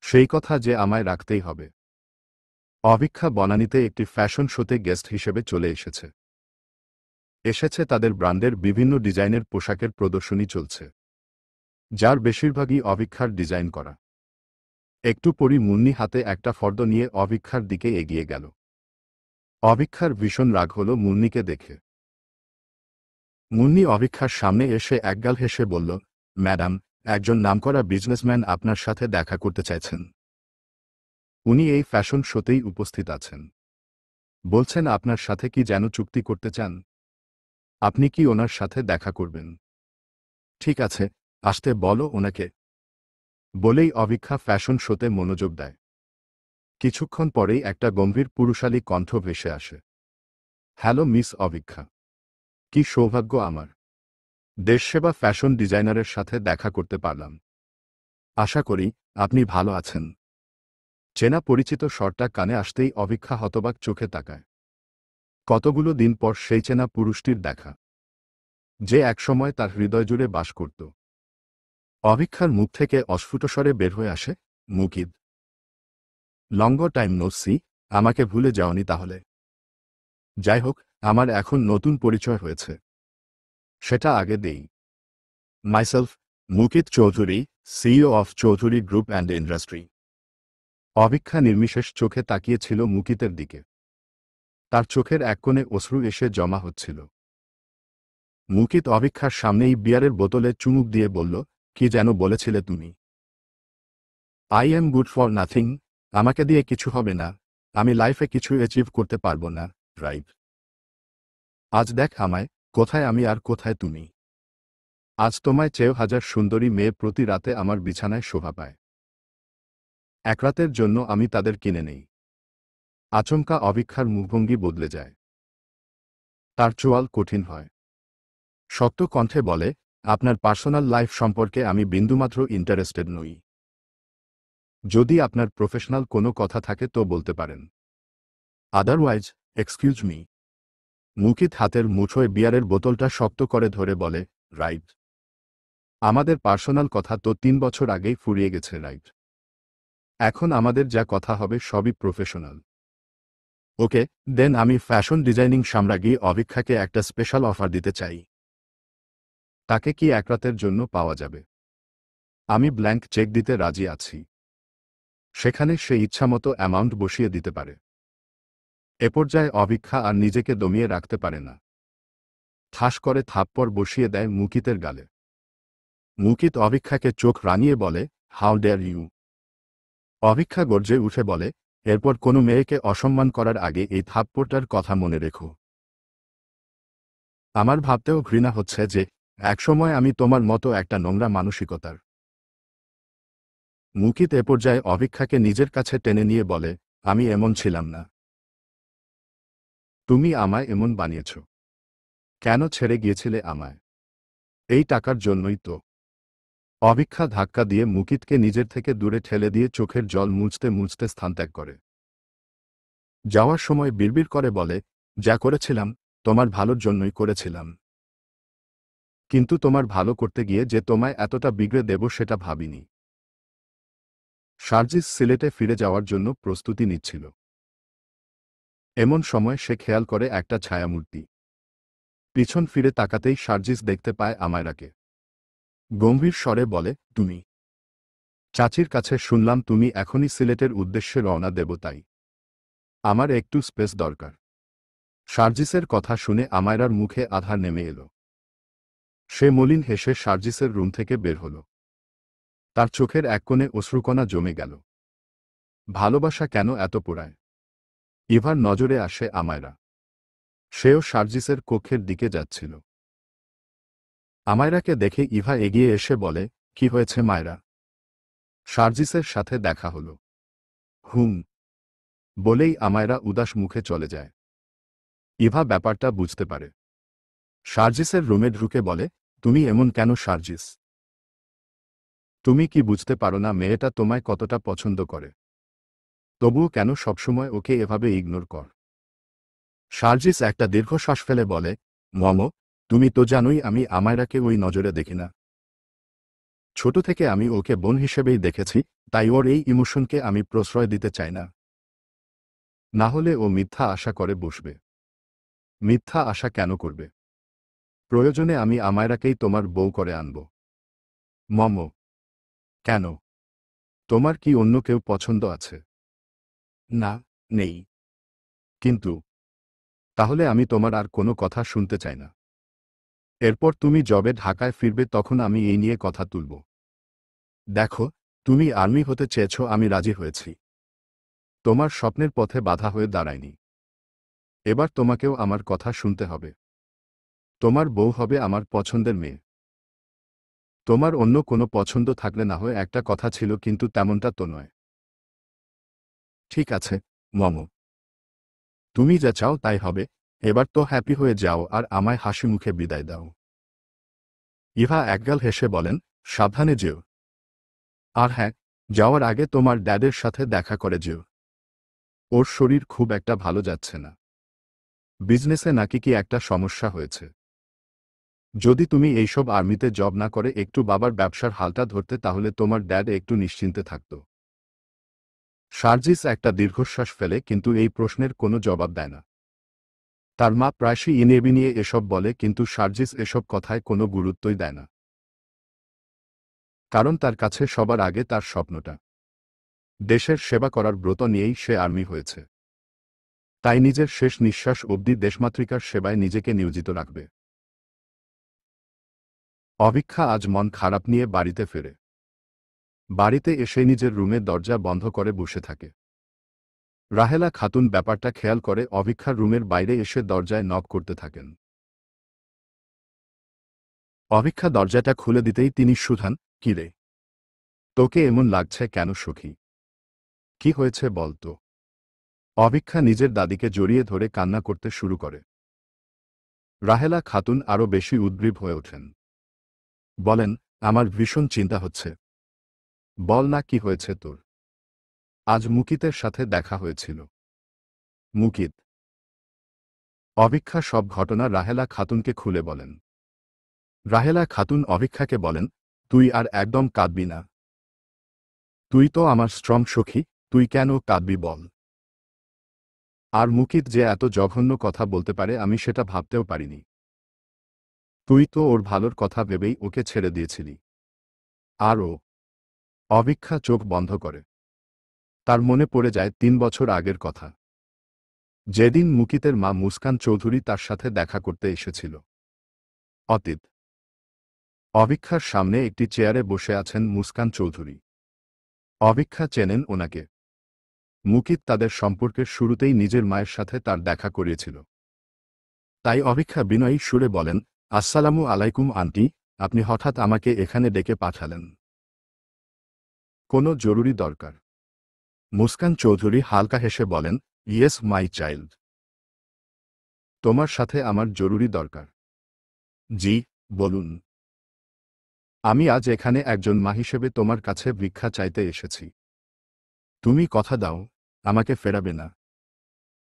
সেই কথা যে আমায় রাখতেই হবে। অভিক্ষা বনানীতে একটি ফ্যাশন শোতে গেস্ট হিসেবে চলে এসেছে তাদের ব্র্যান্ডের বিভিন্ন ডিজাইনের পোশাকের প্রদর্শনী চলছে, যার বেশিরভাগই অভিক্ষার ডিজাইন করা। একটু পরই মুন্নি হাতে একটা ফর্দ নিয়ে অভিক্ষার দিকে এগিয়ে গেল। অভিক্ষার ভীষণ রাগ হল মুন্নিকে দেখে। মুন্নি অভিক্ষার সামনে এসে একগাল হেসে বলল, ম্যাডাম, একজন নামকরা বিজনেসম্যান আপনার সাথে দেখা করতে চাইছেন। উনি এই ফ্যাশন শোতেই উপস্থিত আছেন। বলছেন আপনার সাথে কি যেন চুক্তি করতে চান। আপনি কি ওনার সাথে দেখা করবেন? ঠিক আছে, আসতে বলো ওনাকে। বলেই অভিক্ষা ফ্যাশন শোতে মনোযোগ দেয়। কিছুক্ষণ পরেই একটা গম্ভীর পুরুষালী কণ্ঠ ভেসে আসে। হ্যালো মিস অভিক্ষা, কি সৌভাগ্য আমার। দেশসেবা ফ্যাশন ডিজাইনারের সাথে দেখা করতে পারলাম। আশা করি আপনি ভালো আছেন। চেনা পরিচিত স্বরটা কানে আসতেই অভিক্ষা হতবাক চোখে তাকায়। কতগুলো দিন পর সেই চেনা পুরুষটির দেখা, যে একসময় তার হৃদয় জুড়ে বাস করত। অভিক্ষার মুখ থেকে অস্ফুট স্বরে বের হয়ে আসে, মুকিদ। লঙ্গ টাইম নো সি, আমাকে ভুলে যাওনি তাহলে? যাই হোক, আমার এখন নতুন পরিচয় হয়েছে, সেটা আগে দেই। Myself, Mukid Chowdhury, CEO of Chowdhury group and industry. অভিক্ষা নির্বিশেষ চোখে তাকিয়েছিল মুকিতের দিকে। তার চোখের এক কোণে অশ্রু এসে জমা হচ্ছিল। মুকিত অভিক্ষার সামনেই বিয়ারের বোতলে চুমুক দিয়ে বলল, কি যেন বলেছিলে তুমি? I am good for nothing, আমাকে দিয়ে কিছু হবে না, আমি লাইফে কিছু অ্যাচিভ করতে পারবো না, রাইট? আজ দেখ আমায়, কোথায় আমি আর কোথায় তুমি। আজ তোমায় চেয়েও হাজার সুন্দরী মেয়ে প্রতি রাতে আমার বিছানায় শোভা পায়। এক রাতের জন্য আমি তাদের কিনে নেই। আচমকা অভিক্ষার মুখভঙ্গি বদলে যায়। তার চোয়াল কঠিন হয়। শক্ত কণ্ঠে বলে, আপনার পার্সোনাল লাইফ সম্পর্কে আমি বিন্দুমাত্র ইন্টারেস্টেড নই। যদি আপনার প্রফেশনাল কোনো কথা থাকে তো বলতে পারেন। Otherwise, excuse me. মুকিত হাতের মুঠোয় বিয়ারের বোতলটা শক্ত করে ধরে বলে, রাইট। আমাদের পার্সোনাল কথা তো 3 বছর আগেই ফুরিয়ে গেছে, রাইট? এখন আমাদের যা কথা হবে সবই প্রফেশনাল। ওকে, দেন আমি ফ্যাশন ডিজাইনিং সাম্রাজ্ঞী অভিক্ষাকে একটা স্পেশাল অফার দিতে চাই। তাকে কি এক রাতের জন্য পাওয়া যাবে? আমি ব্ল্যাঙ্ক চেক দিতে রাজি আছি। সেখানে সে ইচ্ছামতো অ্যামাউন্ট বসিয়ে দিতে পারে। এ পর্যায়ে অভিক্ষা আর নিজেকে দমিয়ে রাখতে পারে না। ঠাস করে থাপ্পড় বসিয়ে দেয় মুকিতের গালে। মুকিত অভিক্ষাকে চোখ রাঙিয়ে বলে, হাউ ডেয়ার ইউ। অভিক্ষা গর্জে উঠে বলে, এরপর কোনো মেয়েকে অসম্মান করার আগে এই থাপ্পড়টার কথা মনে রেখো। আমার ভাবতেও ঘৃণা হচ্ছে যে একসময় আমি তোমার মতো একটা নোংরা মানসিকতার। মুকিত এ পর্যায়ে অভিক্ষাকে নিজের কাছে টেনে নিয়ে বলে, আমি এমন ছিলাম না। তুমি আমায় এমন বানিয়েছ। কেন ছেড়ে গিয়েছিলে আমায়? এই টাকার জন্যই তো। অভিক্ষা ধাক্কা দিয়ে মুকিতকে নিজের থেকে দূরে ঠেলে দিয়ে চোখের জল মুছতে মুছতে স্থান ত্যাগ করে। যাওয়ার সময় বিড়বিড় করে বলে, যা করেছিলাম তোমার ভালোর জন্যই করেছিলাম। কিন্তু তোমার ভালো করতে গিয়ে যে তোমায় এতটা বিগড়ে দেব সেটা ভাবিনি। শারজিস সিলেটে ফিরে যাওয়ার জন্য প্রস্তুতি নিচ্ছিল। এমন সময় সে খেয়াল করে একটা ছায়ামূর্তি। পিছন ফিরে তাকাতেই শারজিস দেখতে পায় আমায়রাকে। গম্ভীর স্বরে বলে, তুমি? চাচির কাছে শুনলাম তুমি এখনই সিলেটের উদ্দেশ্যে রওনা দেব, তাই আমার একটু স্পেস দরকার। শারজিসের কথা শুনে আমায়রার মুখে আধার নেমে এলো। সে মলিন হেসে শারজিসের রুম থেকে বের হল। তার চোখের এক কোণে অশ্রুকণা জমে গেল। ভালোবাসা কেন এত পোড়ায়? ইভার নজরে আসে আমায়রা। সেও শারজিসের কক্ষের দিকে যাচ্ছিল। আমায়রাকে দেখে ইভা এগিয়ে এসে বলে, কি হয়েছে মায়রা? শারজিসের সাথে দেখা হল। হুম বলেই আমায়রা উদাস মুখে চলে যায়। ইভা ব্যাপারটা বুঝতে পারে। শারজিসের রুমে ঢুকে বলে, তুমি এমন কেন শারজিস? তুমি কি বুঝতে পারো না মেয়েটা তোমায় কতটা পছন্দ করে? তবুও কেন সবসময় ওকে এভাবে ইগনোর কর? শারজিস একটা দীর্ঘশ্বাস ফেলে বলে, মম, তুমি তো জানোই আমি আমায়রাকে ওই নজরে দেখি না। ছোট থেকে আমি ওকে বোন হিসেবেই দেখেছি, তাই ওর এই ইমোশনকে আমি প্রশ্রয় দিতে চাই না। না হলে ও মিথ্যা আশা করে বসবে। মিথ্যা আশা কেন করবে? প্রয়োজনে আমি আমায়রাকেই তোমার বউ করে আনব। মম, কেন? তোমার কি অন্য কেউ পছন্দ আছে? না, নেই। কিন্তু তাহলে আমি তোমার আর কোনো কথা শুনতে চাই না। এরপর তুমি যবে ঢাকায় ফিরবে তখন আমি এই নিয়ে কথা তুলব। দেখো, তুমি আর্মি হতে চেয়েছ, আমি রাজি হয়েছি। তোমার স্বপ্নের পথে বাধা হয়ে দাঁড়ায়নি। এবার তোমাকেও আমার কথা শুনতে হবে। তোমার বউ হবে আমার পছন্দের মেয়ে। তোমার অন্য কোনো পছন্দ থাকলে না হয় একটা কথা ছিল, কিন্তু তেমনটা তো নয়। ঠিক আছে মম, তুমি যা চাও তাই হবে। এবার তো হ্যাপি হয়ে যাও আর আমায় হাসি মুখে বিদায় দাও। ইভা একগাল হেসে বলেন, সাবধানে যেও। আর হ্যাঁ, যাওয়ার আগে তোমার ড্যাডের সাথে দেখা করে যেও। ওর শরীর খুব একটা ভালো যাচ্ছে না। বিজনেসে নাকি কি একটা সমস্যা হয়েছে। যদি তুমি এইসব আর্মিতে জব না করে একটু বাবার ব্যবসার হালটা ধরতে তাহলে তোমার ড্যাড একটু নিশ্চিন্তে থাকত। সার্জিস একটা দীর্ঘশ্বাস ফেলে, কিন্তু এই প্রশ্নের কোনো জবাব দেয় না। তার মা প্রায়শই ইনেবি নিয়ে এসব বলে, কিন্তু সার্জিস এসব কথায় কোনো গুরুত্বই দেয় না। কারণ তার কাছে সবার আগে তার স্বপ্নটা। দেশের সেবা করার ব্রত নিয়েই সে আর্মি হয়েছে। তাই নিজের শেষ নিঃশ্বাস অবধি দেশমাতৃকার সেবায় নিজেকে নিয়োজিত রাখবে। অভীক্ষা আজ মন খারাপ নিয়ে বাড়িতে ফেরে। বাড়িতে এসে নিজের রুমে দরজা বন্ধ করে বসে থাকে। রাহেলা খাতুন ব্যাপারটা খেয়াল করে অভীক্ষার রুমের বাইরে এসে দরজায় নক করতে থাকেন। অভীক্ষা দরজাটা খুলে দিতেই তিনি শুধান, কি রে, তোকে এমন লাগছে কেন সখী? কি হয়েছে বলতো? অভীক্ষা নিজের দাদিকে জড়িয়ে ধরে কান্না করতে শুরু করে। রাহেলা খাতুন আরও বেশি উদ্গ্রীব হয়ে ওঠেন। বলেন, আমার ভীষণ চিন্তা হচ্ছে। বল না, কি হয়েছে তোর? আজ মুকিতের সাথে দেখা হয়েছিল। মুকিত? অভীক্ষা সব ঘটনা রাহেলা খাতুনকে খুলে বলেন। রাহেলা খাতুন অভীক্ষাকে বলেন, তুই আর একদম কাঁদবি না। তুই তো আমার স্ট্রং সখী, তুই কেন কাঁদবি বল? আর মুকিত যে এত জঘন্য কথা বলতে পারে আমি সেটা ভাবতেও পারিনি। তুই তো ওর ভালোর কথা ভেবেই ওকে ছেড়ে দিয়েছিলি। আর ও? অভীক্ষা চোখ বন্ধ করে। তার মনে পড়ে যায় ৩ বছর আগের কথা, যেদিন মুকিতের মা মুস্কান চৌধুরী তার সাথে দেখা করতে এসেছিল। অতীত। অভীক্ষার সামনে একটি চেয়ারে বসে আছেন মুস্কান চৌধুরী। অভীক্ষা চেনেন ওনাকে। মুকিত তাদের সম্পর্কের শুরুতেই নিজের মায়ের সাথে তার দেখা করিয়েছিল। তাই অভীক্ষা বিনয়ী সুরে বলেন, আসসালামু আলাইকুম আন্টি, আপনি হঠাৎ আমাকে এখানে ডেকে পাঠালেন? কোনো জরুরি দরকার? মুস্কান চৌধুরী হালকা হেসে বলেন, ইয়েস মাই চাইল্ড। তোমার সাথে আমার জরুরি দরকার। জি, বলুন। আমি আজ এখানে একজন মা হিসেবে তোমার কাছে ভিক্ষা চাইতে এসেছি। তুমি কথা দাও, আমাকে ফেরাবে না।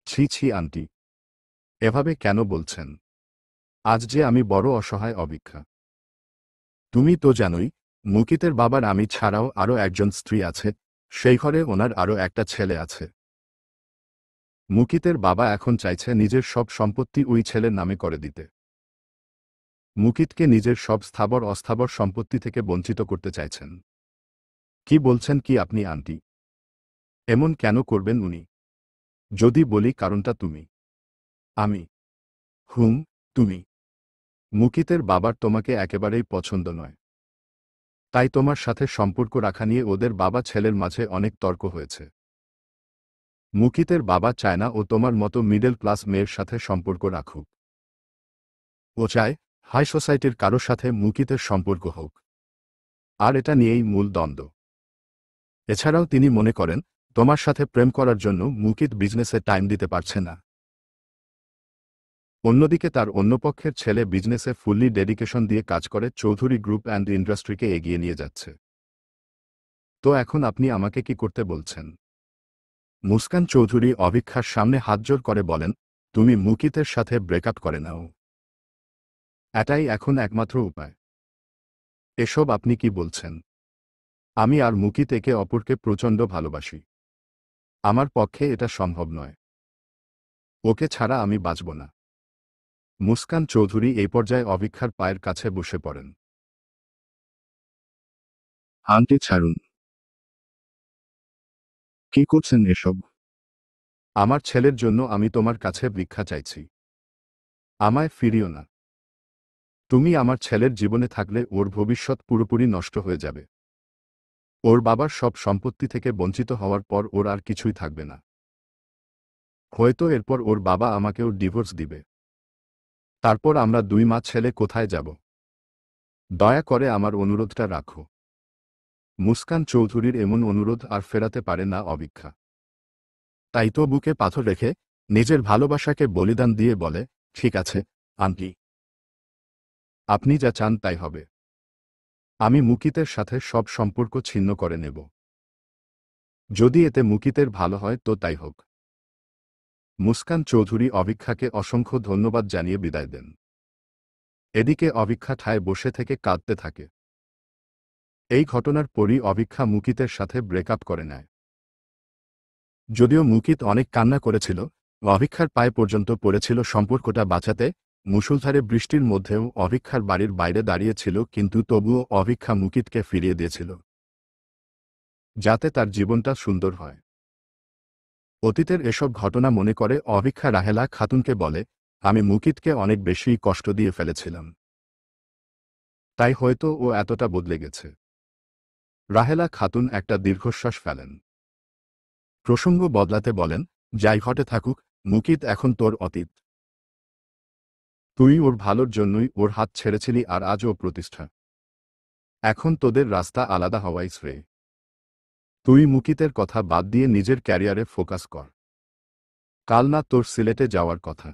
ছি ছি আন্টি, এভাবে কেন বলছেন? আজ যে আমি বড় অসহায় অভীক্ষা। তুমি তো জানোই, মুকিতের বাবার আমি ছাড়াও আরও একজন স্ত্রী আছে, সেই ঘরে ওনার আরও একটা ছেলে আছে। মুকিতের বাবা এখন চাইছে নিজের সব সম্পত্তি ওই ছেলের নামে করে দিতে। মুকিতকে নিজের সব স্থাবর অস্থাবর সম্পত্তি থেকে বঞ্চিত করতে চাইছেন। কি বলছেন কি আপনি আন্টি? এমন কেন করবেন উনি? যদি বলি কারণটা তুমি? আমি? হুম, তুমি। মুকিতের বাবার তোমাকে একেবারেই পছন্দ নয়। তাই তোমার সাথে সম্পর্ক রাখা নিয়ে ওদের বাবা ছেলের মাঝে অনেক তর্ক হয়েছে। মুকিতের বাবা চায় না ও তোমার মতো মিডল ক্লাস মেয়ের সাথে সম্পর্ক রাখুক। ও চায় হাই সোসাইটির কারো সাথে মুকিতের সম্পর্ক হোক। আর এটা নিয়েই মূল দ্বন্দ্ব। এছাড়াও তিনি মনে করেন, তোমার সাথে প্রেম করার জন্য মুকিত বিজনেসে টাইম দিতে পারছে না। অন্যদিকে তার অন্যপক্ষের ছেলে বিজনেসে ফুললি ডেডিকেশন দিয়ে কাজ করে চৌধুরী গ্রুপ অ্যান্ড ইন্ডাস্ট্রিকে এগিয়ে নিয়ে যাচ্ছে। তো এখন আপনি আমাকে কি করতে বলছেন? মুস্কান চৌধুরী অভীক্ষার সামনে হাতজোড় করে বলেন, তুমি মুকিতের সাথে ব্রেকআপ করে নাও। এটাই এখন একমাত্র উপায়। এসব আপনি কি বলছেন? আমি আর মুকিত একে অপরকে প্রচণ্ড ভালোবাসি। আমার পক্ষে এটা সম্ভব নয়। ওকে ছাড়া আমি বাঁচব না। মুস্কান চৌধুরী এই পর্যায়ে অভীক্ষার পায়ের কাছে বসে পড়েন। আন্টি ছাড়ুন। কি করছেন এসব? আমার ছেলের জন্য আমি তোমার কাছে ভিক্ষা চাইছি। আমায় ফিরিও না। তুমি আমার ছেলের জীবনে থাকলে ওর ভবিষ্যৎ পুরোপুরি নষ্ট হয়ে যাবে। ওর বাবার সব সম্পত্তি থেকে বঞ্চিত হওয়ার পর ওর আর কিছুই থাকবে না। হয়তো এরপর ওর বাবা আমাকেও ডিভোর্স দিবে। তারপর আমরা দুই মা ছেলে কোথায় যাব? দয়া করে আমার অনুরোধটা রাখো। মুস্কান চৌধুরীর এমন অনুরোধ আর ফেরাতে পারে না অভিক্ষা। তাই তো বুকে পাথর রেখে নিজের ভালোবাসাকে বলিদান দিয়ে বলে, ঠিক আছে আন্টি, আপনি যা চান তাই হবে। আমি মুকিতের সাথে সব সম্পর্ক ছিন্ন করে নেব। যদি এতে মুকিতের ভালো হয় তো তাই হোক। মুস্কান চৌধুরী অভিক্ষাকে অসংখ্য ধন্যবাদ জানিয়ে বিদায় দেন। এদিকে অভিক্ষা ঠায় বসে থেকে কাঁদতে থাকে। এই ঘটনার পরই অভিক্ষা মুকিতের সাথে ব্রেকআপ করে নেয়। যদিও মুকিত অনেক কান্না করেছিল, অভিক্ষার পায়ে পর্যন্ত পড়েছিল সম্পর্কটা বাঁচাতে, মুষলধারে বৃষ্টির মধ্যেও অভিক্ষার বাড়ির বাইরে দাঁড়িয়েছিল, কিন্তু তবুও অভিক্ষা মুকিতকে ফিরিয়ে দিয়েছিল, যাতে তার জীবনটা সুন্দর হয়। অতীতের এসব ঘটনা মনে করে অভিক্ষা রাহেলা খাতুনকে বলে, আমি মুকিতকে অনেক বেশি কষ্ট দিয়ে ফেলেছিলাম, তাই হয়তো ও এতটা বদলে গেছে। রাহেলা খাতুন একটা দীর্ঘশ্বাস ফেলেন। প্রসঙ্গ বদলাতে বলেন, যাই ঘটে থাকুক, মুকিত এখন তোর অতীত। তুই ওর ভালোর জন্যই ওর হাত ছেড়েছিলি, আর আজ ও প্রতিষ্ঠা। এখন তোদের রাস্তা আলাদা হওয়াই শ্রেয়। তুই মুকিতের কথা বাদ দিয়ে নিজের ক্যারিয়ারে ফোকাস কর। কাল না তোর সিলেটে যাওয়ার কথা?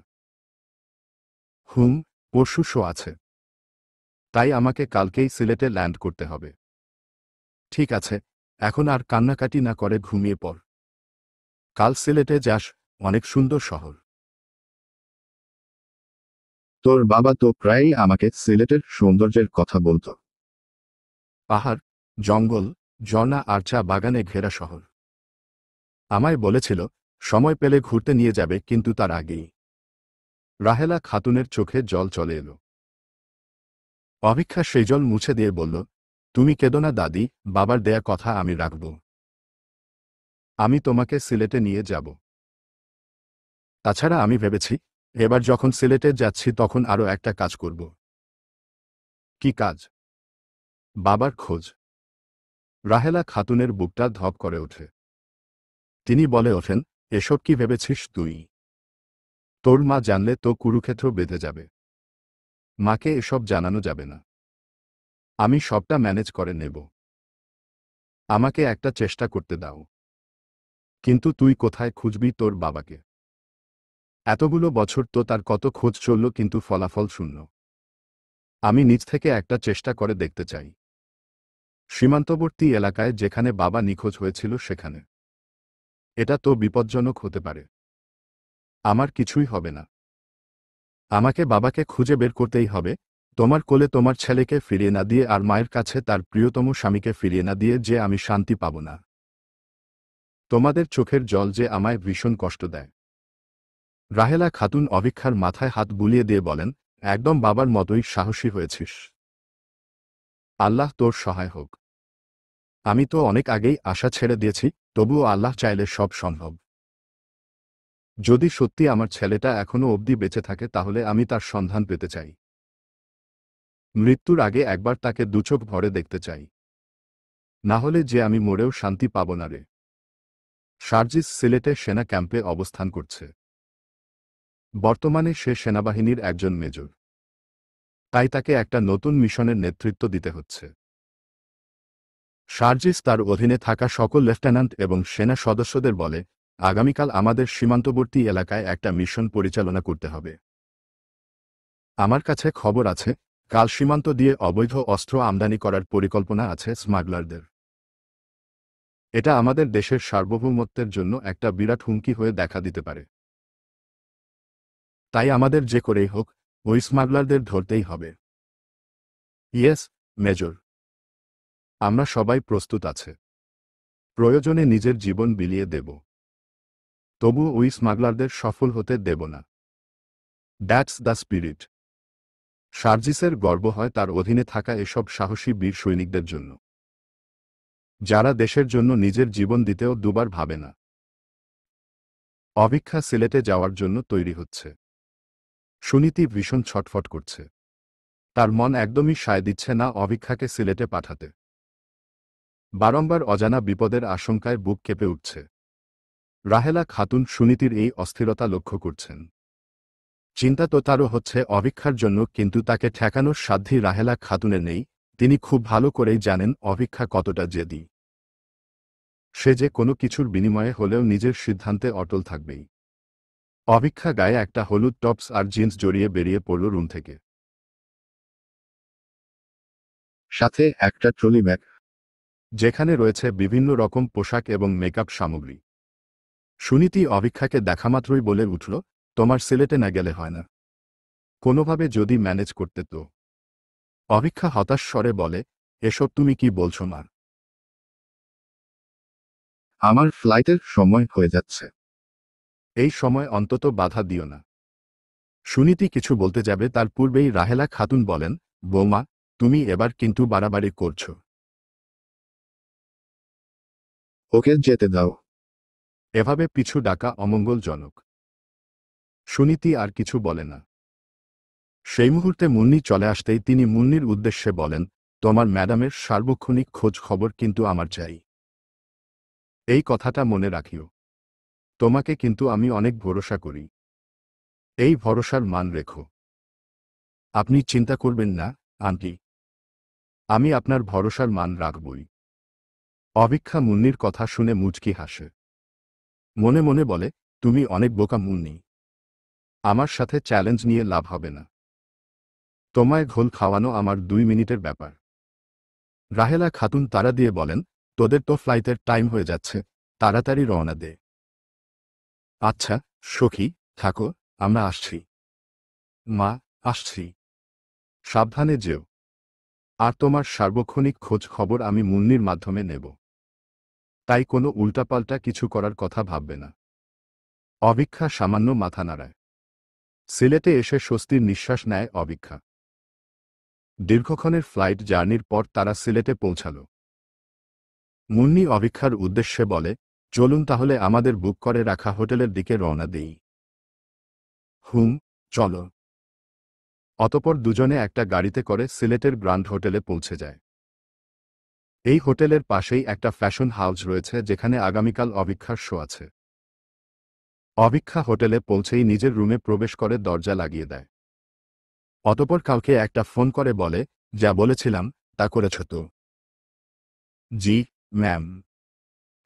পরশু শো আছে, তাই আমাকে কালকেই সিলেটে ল্যান্ড করতে হবে। ঠিক আছে, এখন আর কান্নাকাটি না করে ঘুমিয়ে পড়। কাল সিলেটে যাস, অনেক সুন্দর শহর। তোর বাবা তো প্রায়ই আমাকে সিলেটের সৌন্দর্যের কথা বলত। পাহাড়, জঙ্গল, ঝর্ণা আর চা বাগানে ঘেরা শহর। আমায় বলেছিল সময় পেলে ঘুরতে নিয়ে যাবে, কিন্তু তার আগেই। রাহেলা খাতুনের চোখে জল চলে এলো। অভিক্ষা সেই জল মুছে দিয়ে বলল, তুমি কেঁদো না দাদি, বাবার দেয়া কথা আমি রাখব। আমি তোমাকে সিলেটে নিয়ে যাব। তাছাড়া আমি ভেবেছি, এবার যখন সিলেটে যাচ্ছি তখন আরও একটা কাজ করব। কি কাজ? বাবার খোঁজ। রাহেলা খাতুনের বুকটা ধপ করে ওঠে। তিনি বলে ওঠেন, এসব কি ভেবেছিস তুই? তোর মা জানলে তো কুরুক্ষেত্র বেঁধে যাবে। মাকে এসব জানানো যাবে না। আমি সবটা ম্যানেজ করে নেব। আমাকে একটা চেষ্টা করতে দাও। কিন্তু তুই কোথায় খুঁজবি তোর বাবাকে? এতগুলো বছর তো তার কত খোঁজ চলল, কিন্তু ফলাফল শূন্য। আমি নিজ থেকে একটা চেষ্টা করে দেখতে চাই। সীমান্তবর্তী এলাকায় যেখানে বাবা নিখোঁজ হয়েছিল সেখানে। এটা তো বিপজ্জনক হতে পারে। আমার কিছুই হবে না। আমাকে বাবাকে খুঁজে বের করতেই হবে। তোমার কোলে তোমার ছেলেকে ফিরিয়ে না দিয়ে আর মায়ের কাছে তার প্রিয়তম স্বামীকে ফিরিয়ে না দিয়ে যে আমি শান্তি পাব না। তোমাদের চোখের জল যে আমায় ভীষণ কষ্ট দেয়। রাহেলা খাতুন অভিক্ষার মাথায় হাত বুলিয়ে দিয়ে বলেন, একদম বাবার মতোই সাহসী হয়েছিস। আল্লাহ তোর সহায় হোক। আমি তো অনেক আগেই আশা ছেড়ে দিয়েছি, তবুও আল্লাহ চাইলে সব সম্ভব। যদি সত্যি আমার ছেলেটা এখনো অবধি বেঁচে থাকে তাহলে আমি তার সন্ধান পেতে চাই। মৃত্যুর আগে একবার তাকে দুচোখ ভরে দেখতে চাই। না হলে যে আমি মরেও শান্তি পাব না রে। সার্জিস সিলেটে সেনা ক্যাম্পে অবস্থান করছে। বর্তমানে সে সেনাবাহিনীর একজন মেজর। তাই তাকে একটা নতুন মিশনের নেতৃত্ব দিতে হচ্ছে। সার্জিস তার অধীনে থাকা সকল লেফটেন্যান্ট এবং সেনা সদস্যদের বলে, আগামীকাল আমাদের সীমান্তবর্তী এলাকায় একটা মিশন পরিচালনা করতে হবে। আমার কাছে খবর আছে, কাল সীমান্ত দিয়ে অবৈধ অস্ত্র আমদানি করার পরিকল্পনা আছে স্মাগলারদের। এটা আমাদের দেশের সার্বভৌমত্বের জন্য একটা বিরাট হুমকি হয়ে দেখা দিতে পারে। তাই আমাদের যে করেই হোক, ওই স্মাগলারদের ধরতেই হবে। Yes, major. আমরা সবাই প্রস্তুত আছে। প্রয়োজনে নিজের জীবন বিলিয়ে দেব। তবু ওই স্মাগলারদের সফল হতে দেব না। That's the spirit. সার্জিসের গর্ব হয় তার অধীনে থাকা এসব সাহসী বীর সৈনিকদের জন্য, যারা দেশের জন্য নিজের জীবন দিতেও দুবার ভাবে না। অভিক্ষা সিলেটে যাওয়ার জন্য তৈরি হচ্ছে। সুনীতি ভীষণ ছটফট করছে। তার মন একদমই সায় দিচ্ছে না অভিক্ষাকে সিলেটে পাঠাতে। বারংবার অজানা বিপদের আশঙ্কায় বুক কেঁপে উঠছে। রাহেলা খাতুন সুনীতির এই অস্থিরতা লক্ষ্য করছেন। চিন্তা তো তারও হচ্ছে অভিক্ষার জন্য, কিন্তু তাকে ঠেকানোর সাধ্যই রাহেলা খাতুনের নেই। তিনি খুব ভালো করেই জানেন অভিক্ষা কতটা জেদি। সে যে কোনো কিছুর বিনিময়ে হলেও নিজের সিদ্ধান্তে অটল থাকবেই। অভিক্ষা গায়ে একটা হলুদ টপস আর জিন্স জড়িয়ে বেরিয়ে পড়ল রুম থেকে। সাথে একটা ট্রলি ব্যাগ, যেখানে রয়েছে বিভিন্ন রকম পোশাক এবং মেকআপ সামগ্রী। সুনীতি অভিক্ষাকে দেখামাত্রই বলে উঠল, তোমার সিলেটে না গেলে হয় না? কোনোভাবে যদি ম্যানেজ করতে তো। অভিক্ষা হতাশ স্বরে বলে, এসব তুমি কি বলছো মা? আমার ফ্লাইটের সময় হয়ে যাচ্ছে। এই সময় অন্তত বাধা দিও না। সুনীতি কিছু বলতে যাবে তার পূর্বেই রাহেলা খাতুন বলেন, বৌমা, তুমি এবার কিন্তু বাড়াবাড়ি করছো। ওকে যেতে দাও। এভাবে পিছু ডাকা অমঙ্গলজনক। সুনীতি আর কিছু বলে না। সেই মুহূর্তে মুন্নি চলে আসতেই তিনি মুন্নির উদ্দেশ্যে বলেন, তোমার ম্যাডামের সার্বক্ষণিক খোঁজ খবর কিন্তু আমার চাই। এই কথাটা মনে রাখিও। তোমাকে কিন্তু আমি অনেক ভরসা করি। এই ভরসার মান রেখো। আপনি চিন্তা করবেন না, আন্টি। আমি আপনার ভরসার মান রাখবই। অভিক্ষা মুন্নির কথা শুনে মুচকি হাসে। মনে মনে বলে, তুমি অনেক বোকা মুন্নি। আমার সাথে চ্যালেঞ্জ নিয়ে লাভ হবে না। তোমায় ঘোল খাওয়ানো আমার 2 মিনিটের ব্যাপার। রাহেলা খাতুন তাড়া দিয়ে বলেন, তোদের তো ফ্লাইটের টাইম হয়ে যাচ্ছে, তাড়াতাড়ি রওনা দে। আচ্ছা সখী, থাকো, আমরা আসছি। মা, আসছি। সাবধানে যেও। আর তোমার সার্বক্ষণিক খোঁজ খবর আমি মুন্নির মাধ্যমে নেব। তাই কোনো উল্টাপাল্টা কিছু করার কথা ভাববে না। অভিক্ষা সামান্য মাথা নাড়ায়। সিলেটে এসে স্বস্তির নিঃশ্বাস নেয় অভিক্ষা। দীর্ঘক্ষণের ফ্লাইট জার্নির পর তারা সিলেটে পৌঁছাল। মুন্নি অভিক্ষার উদ্দেশ্যে বলে, চলুন তাহলে আমাদের বুক করে রাখা হোটেলের দিকে রওনা দেই। হুম, চলো। অতপর দুজনে একটা গাড়িতে করে সিলেটের গ্র্যান্ড হোটেলে পৌঁছে যায়। এই হোটেলের পাশেই একটা ফ্যাশন হাউস রয়েছে যেখানে আগামীকাল অভিক্ষার শো আছে। অভিক্ষা হোটেলে পৌঁছেই নিজের রুমে প্রবেশ করে দরজা লাগিয়ে দেয়। অতপর কাউকে একটা ফোন করে বলে, যা বলেছিলাম তা করেছ তো? জি ম্যাম।